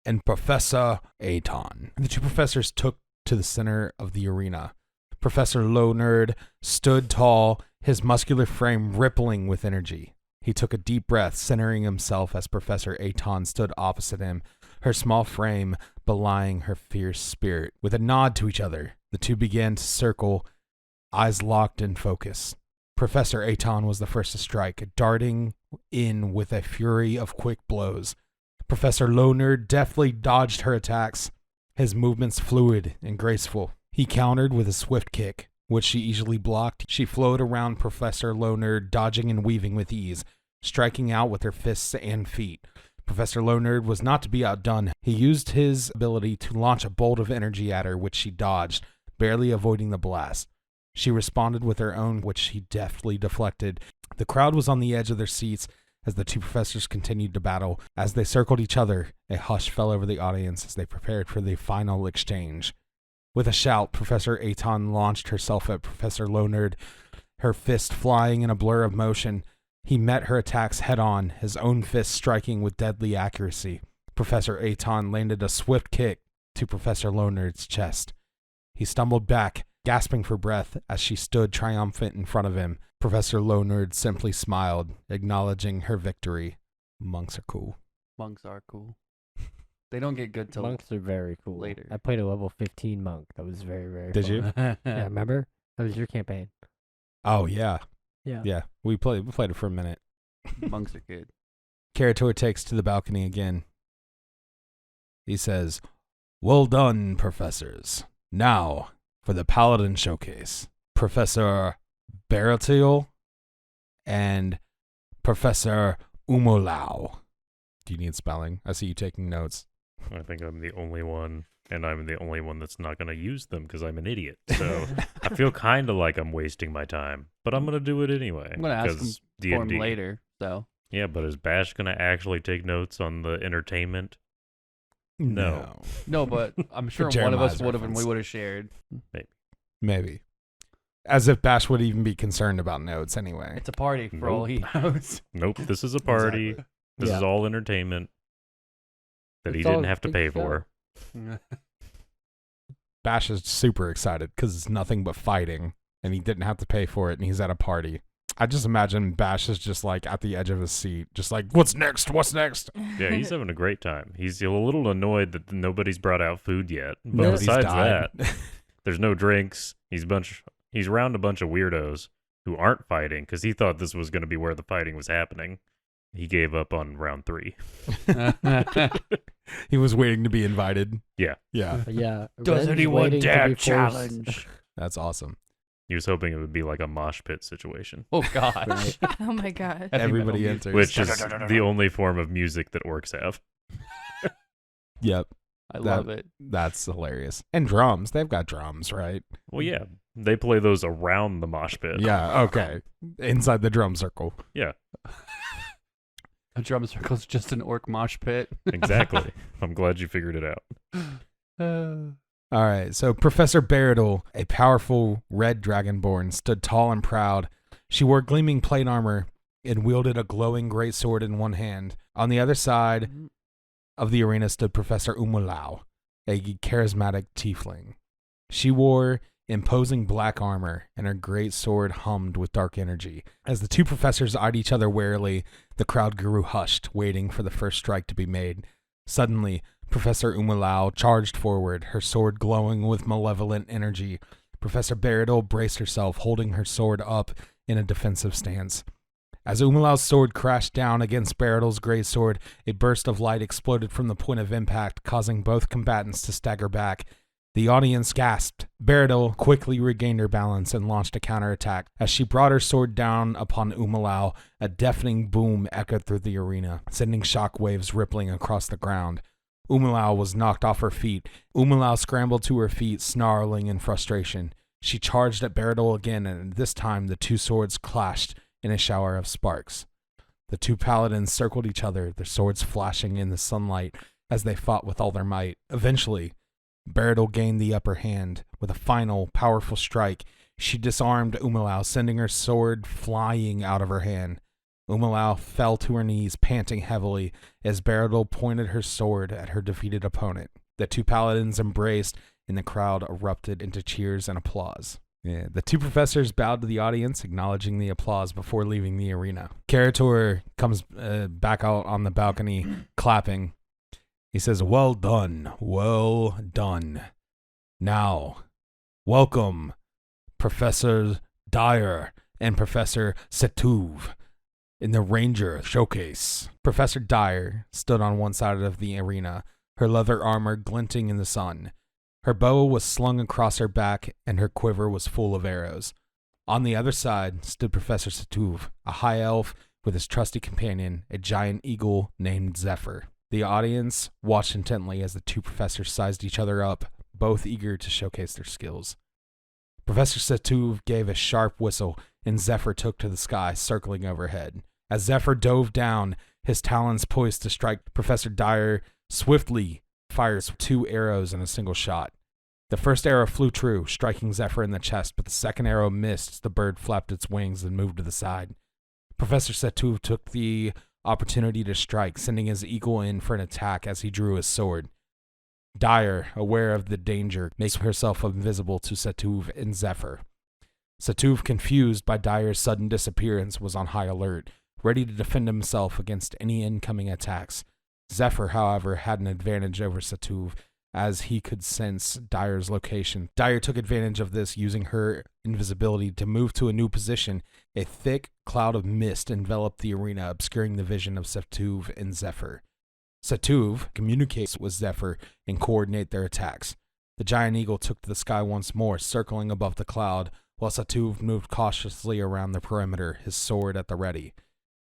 and Professor Aton." The two professors took to the center of the arena. Professor Lownerd stood tall, his muscular frame rippling with energy. He took a deep breath, centering himself as Professor Aton stood opposite him, her small frame belying her fierce spirit. With a nod to each other, the two began to circle, eyes locked in focus. Professor Aton was the first to strike, darting in with a fury of quick blows. Professor Lownerd deftly dodged her attacks, his movements fluid and graceful. He countered with a swift kick, which she easily blocked. She flowed around Professor Lownerd, dodging and weaving with ease, striking out with her fists and feet. Professor Lownerd was not to be outdone. He used his ability to launch a bolt of energy at her, which she dodged, barely avoiding the blast. She responded with her own, which she deftly deflected. The crowd was on the edge of their seats as the two professors continued to battle. As they circled each other, a hush fell over the audience as they prepared for the final exchange. With a shout, Professor Aton launched herself at Professor Lownerd, her fist flying in a blur of motion. He met her attacks head-on, his own fist striking with deadly accuracy. Professor Aton landed a swift kick to Professor Lownerd's chest. He stumbled back, gasping for breath as she stood triumphant in front of him. Professor Lownerd simply smiled, acknowledging her victory. Monks are cool. Monks are cool. They don't get good till Monks are very cool. later. I played a level 15 monk. That was very, very Did fun. you? Yeah, remember? That was your campaign. Oh, yeah. Yeah. Yeah, we played it for a minute. Monks are good. Karator takes to the balcony again. He says, "Well done, professors. Now, for the Paladin Showcase. Professor Baratil and Professor Umolau." Do you need spelling? I see you taking notes. I think I'm the only one, and I'm the only one that's not going to use them because I'm an idiot. So I feel kind of like I'm wasting my time, but I'm going to do it anyway. I'm gonna ask him 'cause for him D&D. later. So Yeah, but is Bash going to actually take notes on the entertainment? No. no, but I'm sure one of Jeremiah's us would have, and we reference. would have shared. Maybe. As if Bash would even be concerned about notes anyway. It's a party for all he knows. Nope, this is a party. Exactly. This Yeah. is all entertainment that he It's all didn't have to big pay show. for. Bash is super excited because it's nothing but fighting, and he didn't have to pay for it, and he's at a party. I just imagine Bash is just like at the edge of his seat, just like, what's next? What's next? Yeah, he's having a great time. He's a little annoyed that nobody's brought out food yet. But Nobody's besides died. that, there's no drinks. He's around a bunch of weirdos who aren't fighting because he thought this was going to be where the fighting was happening. He gave up on round 3. He was waiting to be invited. Yeah. Yeah. But yeah. Does Ren's anyone waiting to dare be forced- challenge? That's awesome. He was hoping it would be like a mosh pit situation, Oh God! Right. Oh my god. Everybody metal enters. which is the only form of music that orcs have. Yep. I love it. That's hilarious. And drums. They've got drums, right? Well, yeah, they play those around the mosh pit. Yeah. Okay. Inside the drum circle. Yeah, A drum circle's just an orc mosh pit. exactly. I'm glad you figured it out. All right, so Professor Baratil, a powerful red dragonborn, stood tall and proud. She wore gleaming plate armor and wielded a glowing greatsword in one hand. On the other side of the arena stood Professor Umulau, a charismatic tiefling. She wore imposing black armor, and her great sword hummed with dark energy. As the two professors eyed each other warily, the crowd grew hushed, waiting for the first strike to be made. Suddenly, Professor Umulau charged forward, her sword glowing with malevolent energy. Professor Baratil braced herself, holding her sword up in a defensive stance. As Umulau's sword crashed down against Baratil's great sword, a burst of light exploded from the point of impact, causing both combatants to stagger back. The audience gasped. Baratil quickly regained her balance and launched a counterattack. As she brought her sword down upon Umulau, a deafening boom echoed through the arena, sending shock waves rippling across the ground. Umulau was knocked off her feet. Umulau scrambled to her feet, snarling in frustration. She charged at Baratil again, and this time the two swords clashed in a shower of sparks. The two paladins circled each other, their swords flashing in the sunlight as they fought with all their might. Eventually, Baratil gained the upper hand. With a final, powerful strike, she disarmed Umulau, sending her sword flying out of her hand. Umulau fell to her knees, panting heavily, as Baratil pointed her sword at her defeated opponent. The two paladins embraced, and the crowd erupted into cheers and applause. Yeah, the two professors bowed to the audience, acknowledging the applause before leaving the arena. Karator comes back out on the balcony, clapping. He says, "Well done, well done. Now, welcome Professor Dyer and Professor Setuv in the Ranger Showcase." Professor Dyer stood on one side of the arena, her leather armor glinting in the sun. Her bow was slung across her back, and her quiver was full of arrows. On the other side stood Professor Setuv, a high elf with his trusty companion, a giant eagle named Zephyr. The audience watched intently as the two professors sized each other up, both eager to showcase their skills. Professor Setuv gave a sharp whistle, and Zephyr took to the sky, circling overhead. As Zephyr dove down, his talons poised to strike, Professor Dyer swiftly fires 2 arrows in a single shot. The first arrow flew true, striking Zephyr in the chest, but the second arrow missed as the bird flapped its wings and moved to the side. Professor Setuv took the opportunity to strike, sending his eagle in for an attack as he drew his sword. Dyer, aware of the danger, makes herself invisible to Setuv and Zephyr. Setuv, confused by Dyer's sudden disappearance, was on high alert, ready to defend himself against any incoming attacks. Zephyr, however, had an advantage over Setuv, as he could sense Dyer's location. Dyer took advantage of this, using her invisibility to move to a new position. A thick cloud of mist enveloped the arena, obscuring the vision of Setuv and Zephyr. Setuv communicates with Zephyr and coordinate their attacks. The giant eagle took to the sky once more, circling above the cloud, while Setuv moved cautiously around the perimeter, his sword at the ready.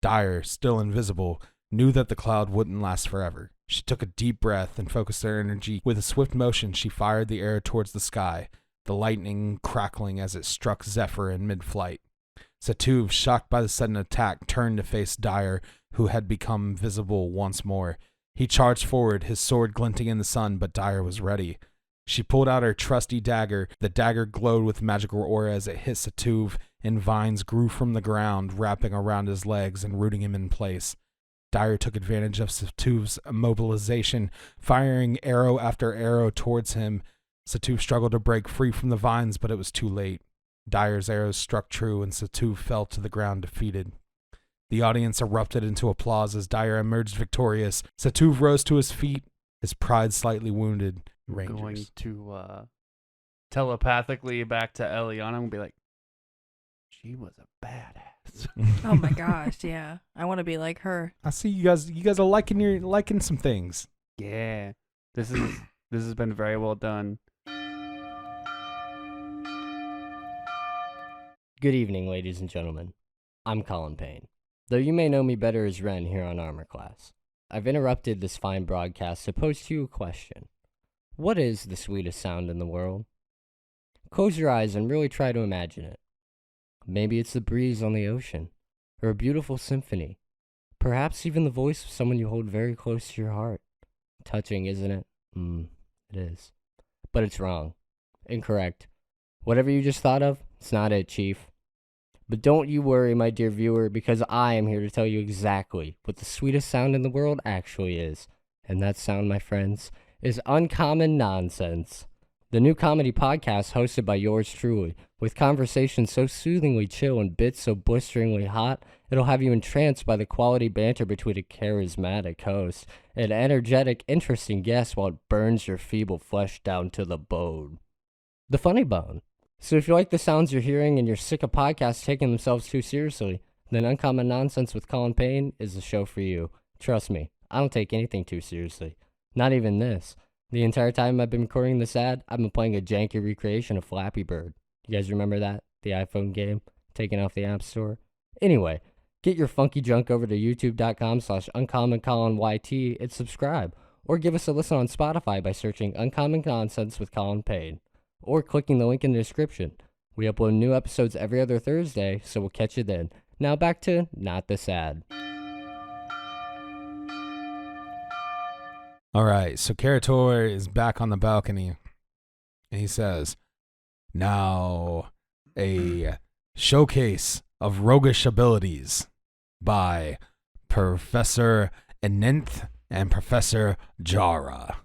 Dyer, still invisible, knew that the cloud wouldn't last forever. She took a deep breath and focused her energy. With a swift motion, she fired the arrow towards the sky, the lightning crackling as it struck Zephyr in mid-flight. Setuv, shocked by the sudden attack, turned to face Dyer, who had become visible once more. He charged forward, his sword glinting in the sun, but Dyer was ready. She pulled out her trusty dagger. The dagger glowed with magical aura as it hit Setuv, and vines grew from the ground, wrapping around his legs and rooting him in place. Dyer took advantage of Setuv's immobilization, firing arrow after arrow towards him. Setuv struggled to break free from the vines, but it was too late. Dyer's arrows struck true, and Setuv fell to the ground defeated. The audience erupted into applause as Dyer emerged victorious. Setuv rose to his feet, his pride slightly wounded. Going Rangers. to telepathically back to Eliona and be like, she was a badass. Oh my gosh, yeah. I want to be like her. I see you guys are liking some things. Yeah. This has been very well done. Good evening, ladies and gentlemen. I'm Colin Payne, though you may know me better as Ren here on Armor Class. I've interrupted this fine broadcast to pose to you a question. What is the sweetest sound in the world? Close your eyes and really try to imagine it. Maybe it's the breeze on the ocean, or a beautiful symphony. Perhaps even the voice of someone you hold very close to your heart. Touching, isn't it? It is. But it's wrong. Incorrect. Whatever you just thought of, it's not it, Chief. But don't you worry, my dear viewer, because I am here to tell you exactly what the sweetest sound in the world actually is. And that sound, my friends, is Uncommon Nonsense. The new comedy podcast hosted by yours truly, with conversations so soothingly chill and bits so blisteringly hot, it'll have you entranced by the quality banter between a charismatic host and energetic, interesting guest while it burns your feeble flesh down to the bone. The funny bone. So if you like the sounds you're hearing and you're sick of podcasts taking themselves too seriously, then Uncommon Nonsense with Colin Payne is the show for you. Trust me, I don't take anything too seriously. Not even this. The entire time I've been recording this ad, I've been playing a janky recreation of Flappy Bird. You guys remember that? The iPhone game? Taken off the App Store? Anyway, get your funky junk over to youtube.com/uncommoncolyt and subscribe. Or give us a listen on Spotify by searching Uncommon Nonsense with Colin Payne. Or clicking the link in the description. We upload new episodes every other Thursday, so we'll catch you then. Now back to Not This Ad. All right, so Karator is back on the balcony, and he says, "Now, a showcase of roguish abilities by Professor Enenth and Professor Jara."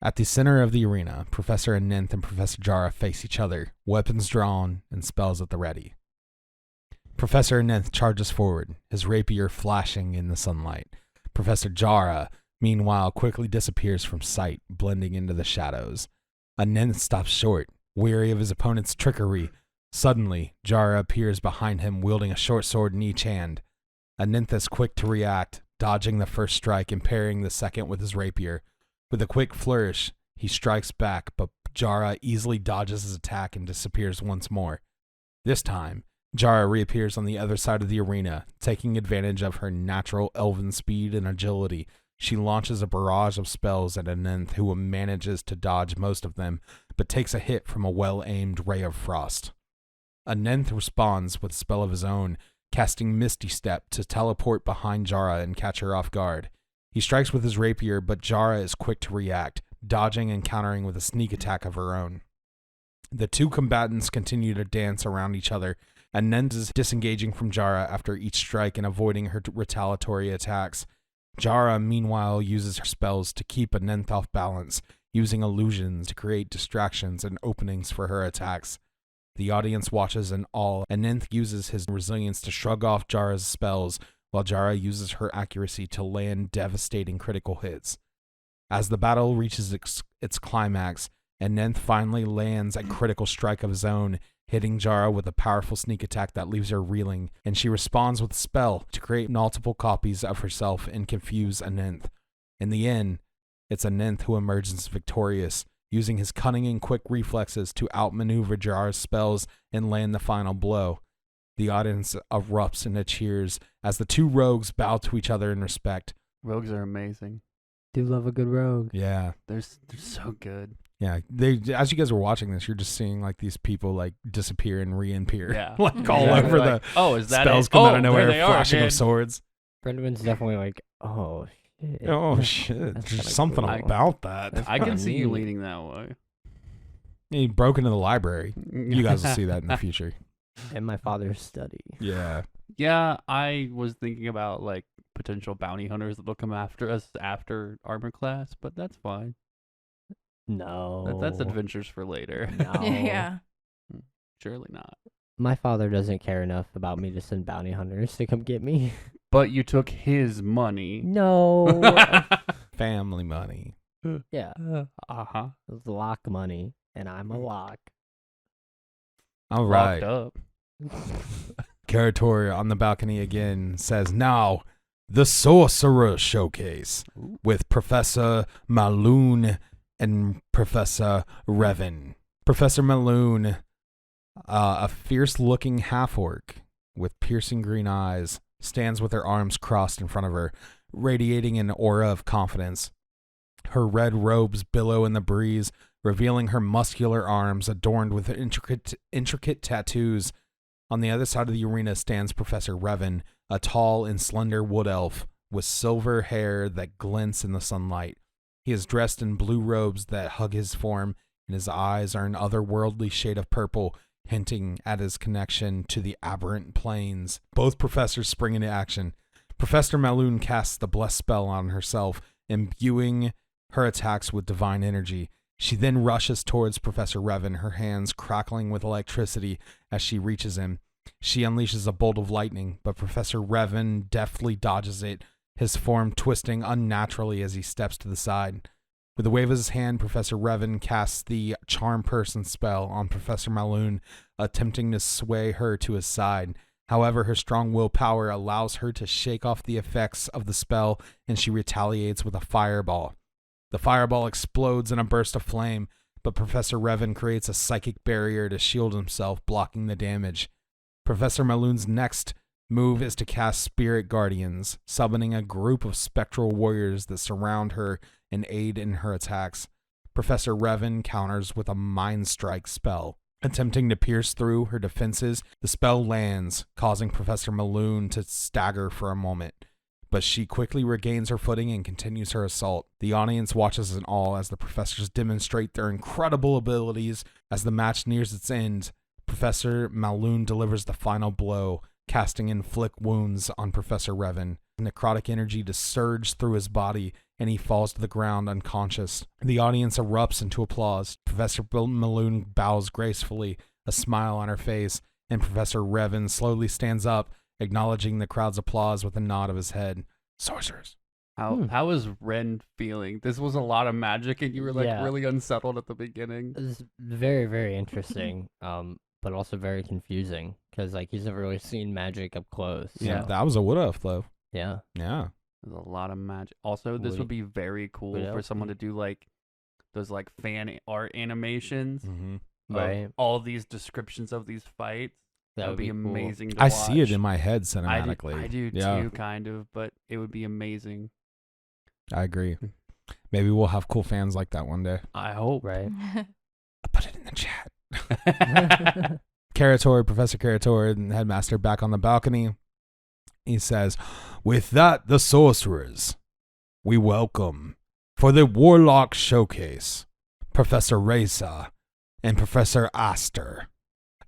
At the center of the arena, Professor Ananth and Professor Jara face each other, weapons drawn and spells at the ready. Professor Ananth charges forward, his rapier flashing in the sunlight. Professor Jara, meanwhile, quickly disappears from sight, blending into the shadows. Ananth stops short, weary of his opponent's trickery. Suddenly, Jara appears behind him, wielding a short sword in each hand. Ananth is quick to react, dodging the first strike and parrying the second with his rapier. With a quick flourish, he strikes back, but Jara easily dodges his attack and disappears once more. This time, Jara reappears on the other side of the arena, taking advantage of her natural elven speed and agility. She launches a barrage of spells at Ananth, who manages to dodge most of them, but takes a hit from a well-aimed ray of frost. Ananth responds with a spell of his own, casting Misty Step to teleport behind Jara and catch her off guard. He strikes with his rapier, but Jara is quick to react, dodging and countering with a sneak attack of her own. The two combatants continue to dance around each other, and Ananth is disengaging from Jara after each strike and avoiding her retaliatory attacks. Jara, meanwhile, uses her spells to keep Ananth off balance, using illusions to create distractions and openings for her attacks. The audience watches in awe. Ananth uses his resilience to shrug off Jara's spells, while Jara uses her accuracy to land devastating critical hits. As the battle reaches its climax, Ananth finally lands a critical strike of his own, hitting Jara with a powerful sneak attack that leaves her reeling, and she responds with a spell to create multiple copies of herself and confuse Ananth. In the end, it's Ananth who emerges victorious, using his cunning and quick reflexes to outmaneuver Jara's spells and land the final blow. The audience erupts into cheers as the two rogues bow to each other in respect. Rogues are amazing. Do love a good rogue. Yeah. They're so good. Yeah, as you guys were watching this, you're just seeing like these people like disappear and reappear, Yeah. like all Yeah, over like, the is that spells it? come out Oh, of nowhere, there they are flashing again. of swords. Brendaman's definitely like, oh shit. Oh shit! That's There's kinda something cool. about that. That's I can kinda see you neat. leaning that way. He broke into the library. You guys will see that in the future. In my father's study. Yeah. Yeah, I was thinking about like potential bounty hunters that'll come after us after armor class, but that's fine. No. That's adventures for later. No. Yeah. Surely not. My father doesn't care enough about me to send bounty hunters to come get me. But you took his money. No. Family money. Yeah. Uh-huh. It was lock money, and I'm a lock. All Locked right. up. Karator on the balcony again says, "Now, the Sorcerer Showcase with Professor Maloon and Professor Revan." Professor Maloon, a fierce-looking half-orc with piercing green eyes, stands with her arms crossed in front of her, radiating an aura of confidence. Her red robes billow in the breeze, revealing her muscular arms adorned with intricate tattoos. On the other side of the arena stands Professor Revan, a tall and slender wood elf with silver hair that glints in the sunlight. He is dressed in blue robes that hug his form, and his eyes are an otherworldly shade of purple, hinting at his connection to the aberrant planes. Both professors spring into action. Professor Maloon casts the bless spell on herself, imbuing her attacks with divine energy. She then rushes towards Professor Revan, her hands crackling with electricity as she reaches him. She unleashes a bolt of lightning, but Professor Revan deftly dodges it, his form twisting unnaturally as he steps to the side. With a wave of his hand, Professor Revan casts the Charm Person spell on Professor Maloon, attempting to sway her to his side. However, her strong willpower allows her to shake off the effects of the spell, and she retaliates with a fireball. The fireball explodes in a burst of flame, but Professor Revan creates a psychic barrier to shield himself, blocking the damage. Professor Maloon's next move is to cast Spirit Guardians, summoning a group of spectral warriors that surround her and aid in her attacks. Professor Revan counters with a Mind Strike spell. Attempting to pierce through her defenses, the spell lands, causing Professor Maloon to stagger for a moment. But she quickly regains her footing and continues her assault. The audience watches in awe as the professors demonstrate their incredible abilities. As the match nears its end, Professor Maloon delivers the final blow, casting Inflict Wounds on Professor Revan. Necrotic energy to surge through his body, and he falls to the ground unconscious. The audience erupts into applause. Professor Maloon bows gracefully, a smile on her face, and Professor Revan slowly stands up, acknowledging the crowd's applause with a nod of his head. Sorcerers. How was Ren feeling? This was a lot of magic, and you were like Yeah. really unsettled at the beginning. It was very, very interesting, but also very confusing because like he's never really seen magic up close. Yeah, so, that was a would-have, though. yeah. Yeah. There's a lot of magic. Also, this would be very cool would for help. someone to do like those like fan art animations. Mm-hmm. Of Right. all these descriptions of these fights. That would be cool. amazing to I watch. see it in my head I cinematically. do Yeah. too, kind of, but it would be amazing. I agree. Maybe we'll have cool fans like that one day. I hope. Right. I'll put it in the chat. Karator, Professor Karator, and Headmaster back on the balcony. He says, with that, the sorcerers, we welcome for the Warlock Showcase, Professor Reza and Professor Aster.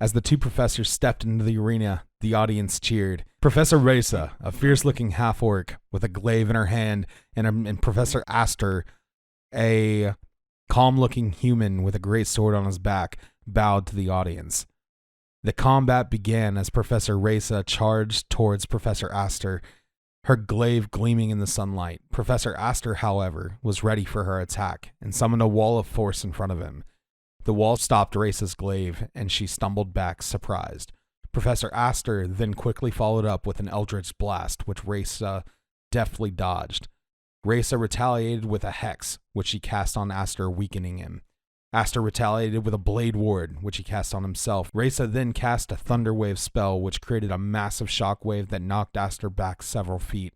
As the two professors stepped into the arena, the audience cheered. Professor Reza, a fierce-looking half-orc with a glaive in her hand, and Professor Aster, a calm-looking human with a great sword on his back, bowed to the audience. The combat began as Professor Reza charged towards Professor Aster, her glaive gleaming in the sunlight. Professor Aster, however, was ready for her attack and summoned a wall of force in front of him. The wall stopped Reza's glaive, and she stumbled back, surprised. Professor Aster then quickly followed up with an Eldritch Blast, which Reza deftly dodged. Reza retaliated with a Hex, which he cast on Aster, weakening him. Aster retaliated with a Blade Ward, which he cast on himself. Reza then cast a Thunderwave spell, which created a massive shockwave that knocked Aster back several feet.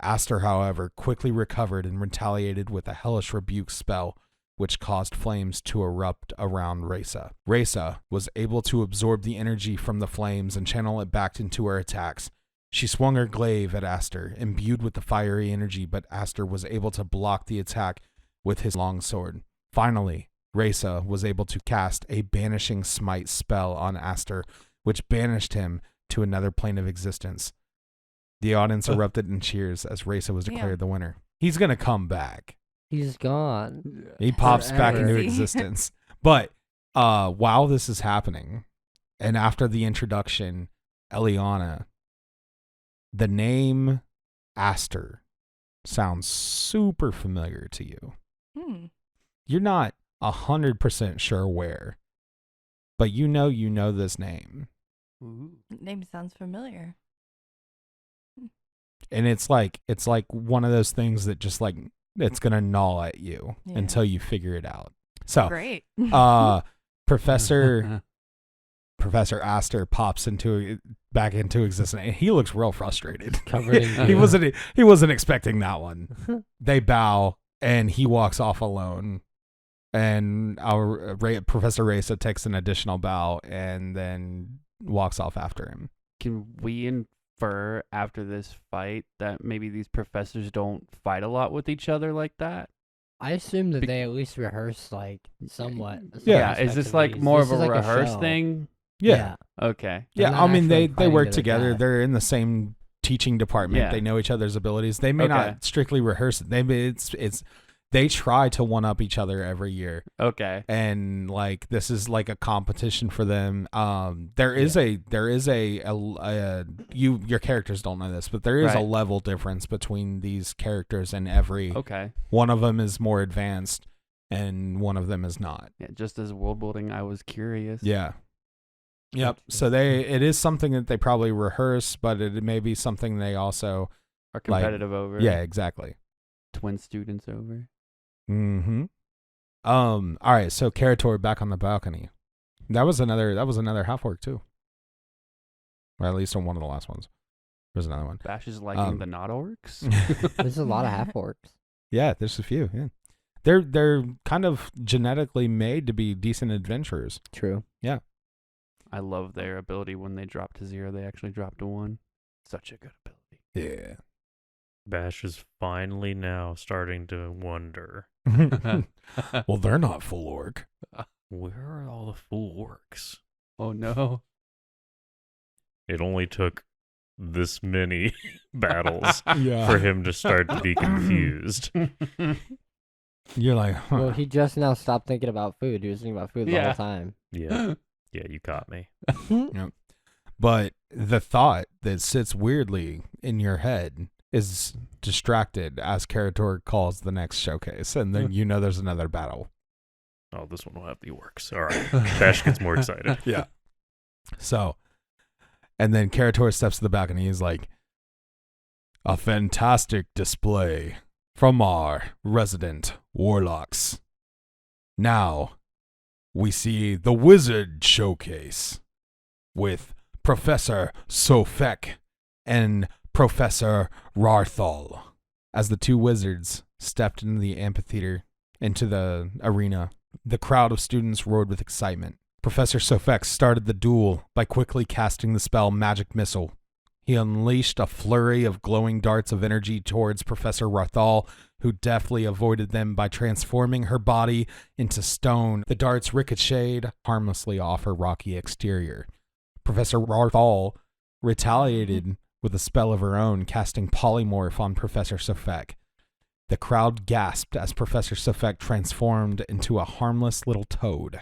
Aster, however, quickly recovered and retaliated with a Hellish Rebuke spell, which caused flames to erupt around Reza. Reza was able to absorb the energy from the flames and channel it back into her attacks. She swung her glaive at Aster, imbued with the fiery energy, but Aster was able to block the attack with his longsword. Finally, Reza was able to cast a Banishing Smite spell on Aster, which banished him to another plane of existence. The audience erupted in cheers as Reza was declared the winner. He's going to come back. He's gone. He pops back into Forever. existence. But while this is happening, and after the introduction, Eliona, the name Aster sounds super familiar to you. You're not 100% sure where, but you know this name. Ooh. Name sounds familiar. And it's like one of those things that just like it's gonna gnaw at you Yeah. until you figure it out. So Great. Professor Aster pops back into existence, and he looks real frustrated. Covered in he goo. wasn't expecting that one. They bow, and he walks off alone. And our Professor Reza takes an additional bow and then walks off after him. Can we infer after this fight that maybe these professors don't fight a lot with each other like that? I assume that Be- they at least rehearse like somewhat. Yeah, Is this respectively. like more This of a is like rehearse show. thing? Yeah. Okay. Yeah, They're I not mean actually they fighting work like together. that. They're in the same teaching department. Yeah. They know each other's abilities. They may Okay. not strictly rehearse it. They try to one up each other every year, Okay. and like this is like a competition for them. There is your characters don't know this, but there is a Right. level difference between these characters, and every Okay. one of them is more advanced, and one of them is not. Yeah, just as world building, I was curious. Yeah. Yep. So it is something that they probably rehearse, but it may be something they also. Are competitive over. Yeah, exactly. Twin students over. Mm-hmm. All right. So Karator back on the balcony. That was another half orc too. Or at least on one of the last ones. There's another one. Bash is liking the not orcs. There's a lot of half orcs. Yeah, there's a few. Yeah, they're kind of genetically made to be decent adventurers. True. I love their ability when they drop to 0. They actually drop to 1. Such a good ability. Yeah. Bash is finally now starting to wonder, Well, they're not full orc. where are all the full orcs? Oh no. It only took this many battles Yeah. for him to start to be confused. You're like, huh. Well, he just now stopped thinking about food. He was thinking about food the Yeah. whole time. Yeah. Yeah, you caught me. But the thought that sits weirdly in your head is distracted as Karator calls the next showcase, and then you know there's another battle. Oh, this one will have the orcs. All right. Bash gets more excited. Yeah. So, and then Karator steps to the back and he's like, a fantastic display from our resident warlocks. Now, we see the wizard showcase with Professor Sofek and Professor Rarthal. As the two wizards stepped into the amphitheater, into the arena, the crowd of students roared with excitement. Professor Sofek started the duel by quickly casting the spell Magic Missile. He unleashed a flurry of glowing darts of energy towards Professor Rarthal, who deftly avoided them by transforming her body into stone. The darts ricocheted harmlessly off her rocky exterior. Professor Rarthal retaliated with a spell of her own, casting Polymorph on Professor Sofek. The crowd gasped as Professor Sofek transformed into a harmless little toad,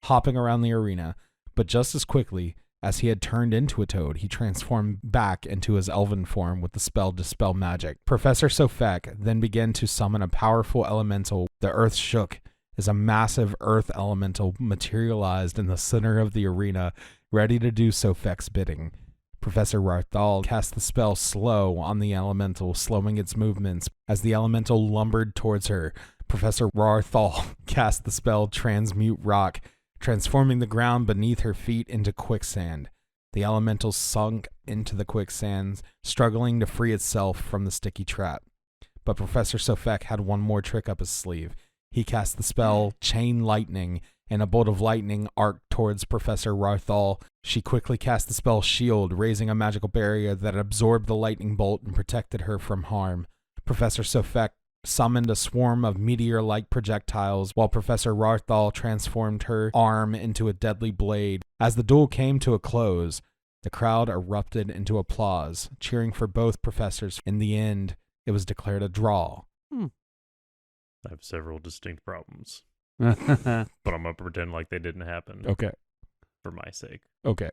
hopping around the arena, but just as quickly as he had turned into a toad, he transformed back into his elven form with the spell Dispel Magic. Professor Sofek then began to summon a powerful elemental. The earth shook as a massive earth elemental materialized in the center of the arena, ready to do Sofek's bidding. Professor Rarthal cast the spell Slow on the elemental, slowing its movements. As the elemental lumbered towards her, Professor Rarthal cast the spell Transmute Rock, transforming the ground beneath her feet into quicksand. The elemental sunk into the quicksand, struggling to free itself from the sticky trap. But Professor Sofek had one more trick up his sleeve. He cast the spell Chain Lightning, and a bolt of lightning arced towards Professor Rarthal. She quickly cast the spell Shield, raising a magical barrier that absorbed the lightning bolt and protected her from harm. Professor Sofek summoned a swarm of meteor-like projectiles, while Professor Rarthal transformed her arm into a deadly blade. As the duel came to a close, the crowd erupted into applause, cheering for both professors. In the end, it was declared a draw. I have several distinct problems, What's but I'm going to pretend like they didn't happen Okay. for my sake. Okay.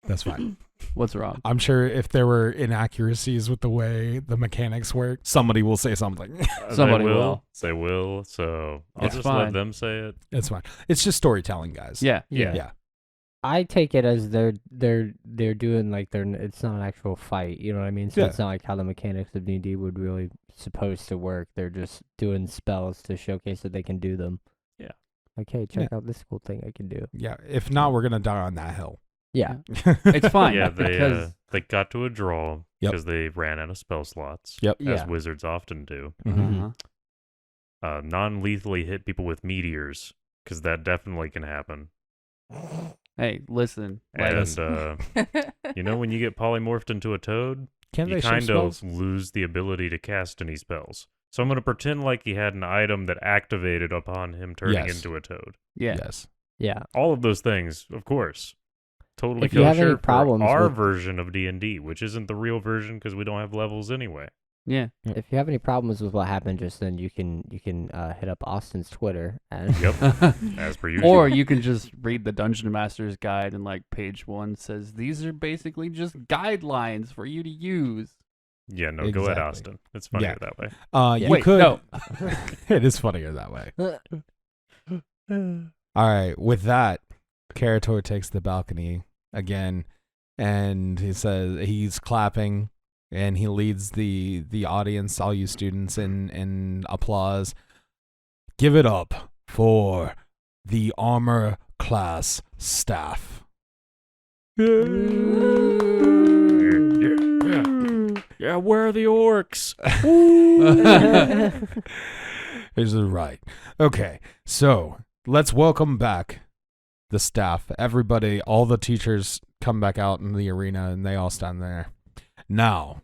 That's fine. wrong? I'm sure if there were inaccuracies with the way the mechanics work, somebody will say something. Somebody They will. They will, so I'll It's just fine. let them say it. It's fine. It's just storytelling, guys. Yeah. Yeah. I take it as they're doing like it's not an actual fight, you know what I mean? So Yeah. it's not like how the mechanics of D&D would really supposed to work. They're just doing spells to showcase that they can do them. Yeah. Like, hey, check out this cool thing I can do. Yeah. If not, we're going to die on that hill. Yeah. It's fine. Yeah, because they got to a draw Yep. because they ran out of spell slots, Yep. as Yeah. wizards often do. Mhm. Non-lethally hit people with meteors, because that definitely can happen. Hey, listen. And you know, when you get polymorphed into a toad, Can you they show kind of spells? lose the ability to cast any spells. So I'm going to pretend like he had an item that activated upon him turning Yes. into a toad. Yeah. Yes. Yeah. All of those things, of course. Totally If you have any kosher problems for our with- version of D&D, which isn't the real version because we don't have levels anyway. Yeah. If you have any problems with what happened just then, you can hit up Austin's Twitter and Yep, as per usual. Or you can just read the Dungeon Master's Guide, and like page 1 says these are basically just guidelines for you to use. Yeah, no, go ahead, Exactly. Austin. It's funnier Yeah. that way. You Wait, could. no. It is funnier that way. All right. With that, Karator takes the balcony again, and he says he's clapping, and he leads the audience, all you students, in applause. Give it up for the armor class staff. Yeah, where are the orcs? This is right. Okay, so let's welcome back the staff. Everybody, all the teachers come back out in the arena, and they all stand there. Now,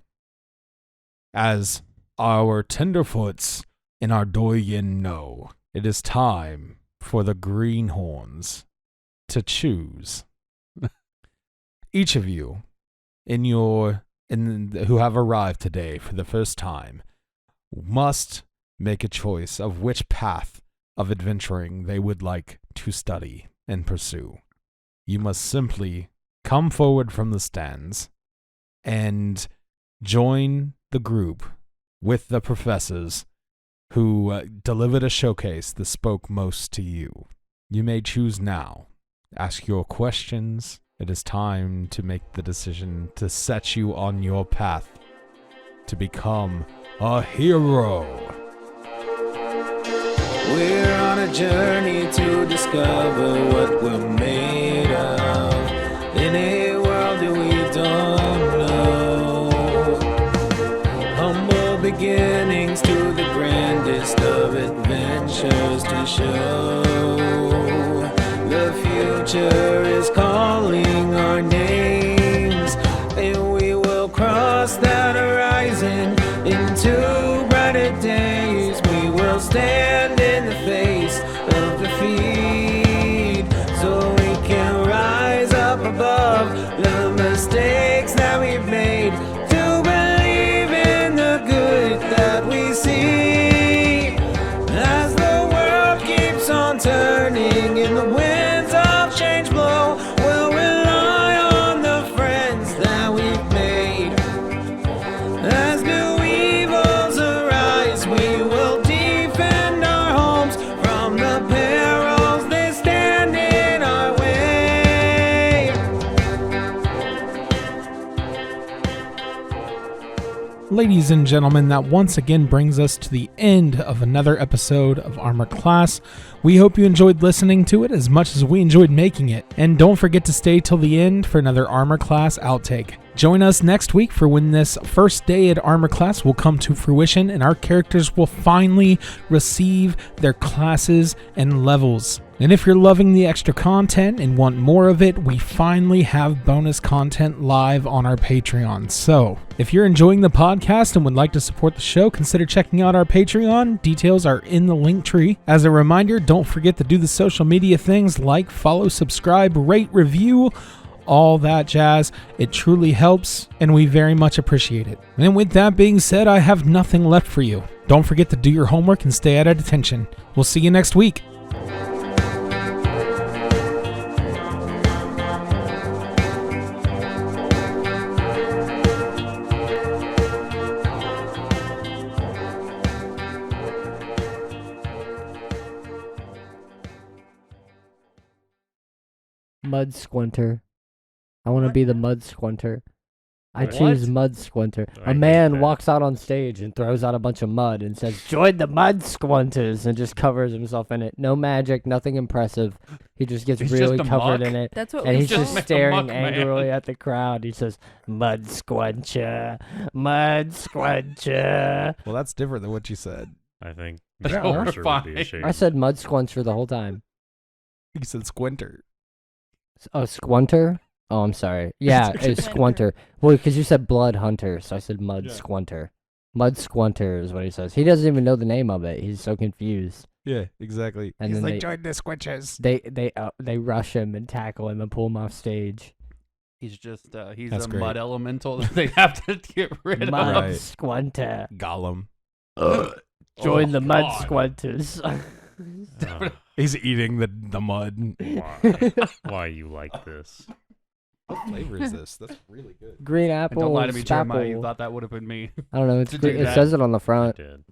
as our tenderfoots in our Doyen know, it is time for the greenhorns to choose each of you who have arrived today for the first time must make a choice of which path of adventuring they would like to study and pursue. You must simply come forward from the stands and join the group with the professors who delivered a showcase that spoke most to you. You may choose now. Ask your questions. It is time to make the decision to set you on your path to become a hero. We're on a journey to discover what we're made of in a world that we don't know. Humble beginnings to the grandest of adventures to show. The future is calling our names, and we will cross that horizon into brighter days. We will stand in the face of defeat, so we can rise up above the mistakes that we've made, to believe in the good that we see. As the world keeps on turning and the winds of change blow, we'll rely on the friends that we've made. As new evils arise, we will defend our homes from the perils that stand in our way. Ladies and gentlemen, that once again brings us to the end of another episode of Armor Class. We hope you enjoyed listening to it as much as we enjoyed making it. And don't forget to stay till the end for another Armor Class outtake. Join us next week for when this first day at Armor Class will come to fruition and our characters will finally receive their classes and levels. And if you're loving the extra content and want more of it, we finally have bonus content live on our Patreon. So, if you're enjoying the podcast and would like to support the show, consider checking out our Patreon. Details are in the link tree. As a reminder, don't forget to do the social media things like follow, subscribe, rate, review, all that jazz. It truly helps, and we very much appreciate it. And with that being said, I have nothing left for you. Don't forget to do your homework and stay at attention. We'll see you next week. Mud Squinter. I want to be the Mud Squinter. I What? choose Mud Squinter. I A hate man that. walks out on stage and throws out a bunch of mud and says, "Join the Mud Squinters," and just covers himself in it. No magic, nothing impressive. He just gets He's really just a covered muck? in it. That's what And we he's just saw. a staring muck man. angrily at the crowd. He says, "Mud Squincher, Mud Squincher." Well, that's different than what you said. I think That's Mr. Horrace would be horrifying. ashamed. I said Mud Squincher the whole time. You said Squinter. Oh, Squinter? Oh, I'm sorry. Yeah, it's Squinter. Well, because you said Blood Hunter, so I said Mud Yeah. Squinter. Mud Squinter is what he says. He doesn't even know the name of it. He's so confused. Yeah, exactly. And He's then like, they- join the Squinchers. They rush him and tackle him and pull him off stage. He's just he's That's a great. mud elemental that they have to get rid Mud Right. Squinter. Gollum. Join Oh, the Mud God. Squinters. He's eating the mud. Why you like this? What flavor is this? That's really good. Green And apple. don't lie to me, Jeremiah. You Spapple. thought that would have been me. I don't know. It's to do green. It that. says it on the I front. did.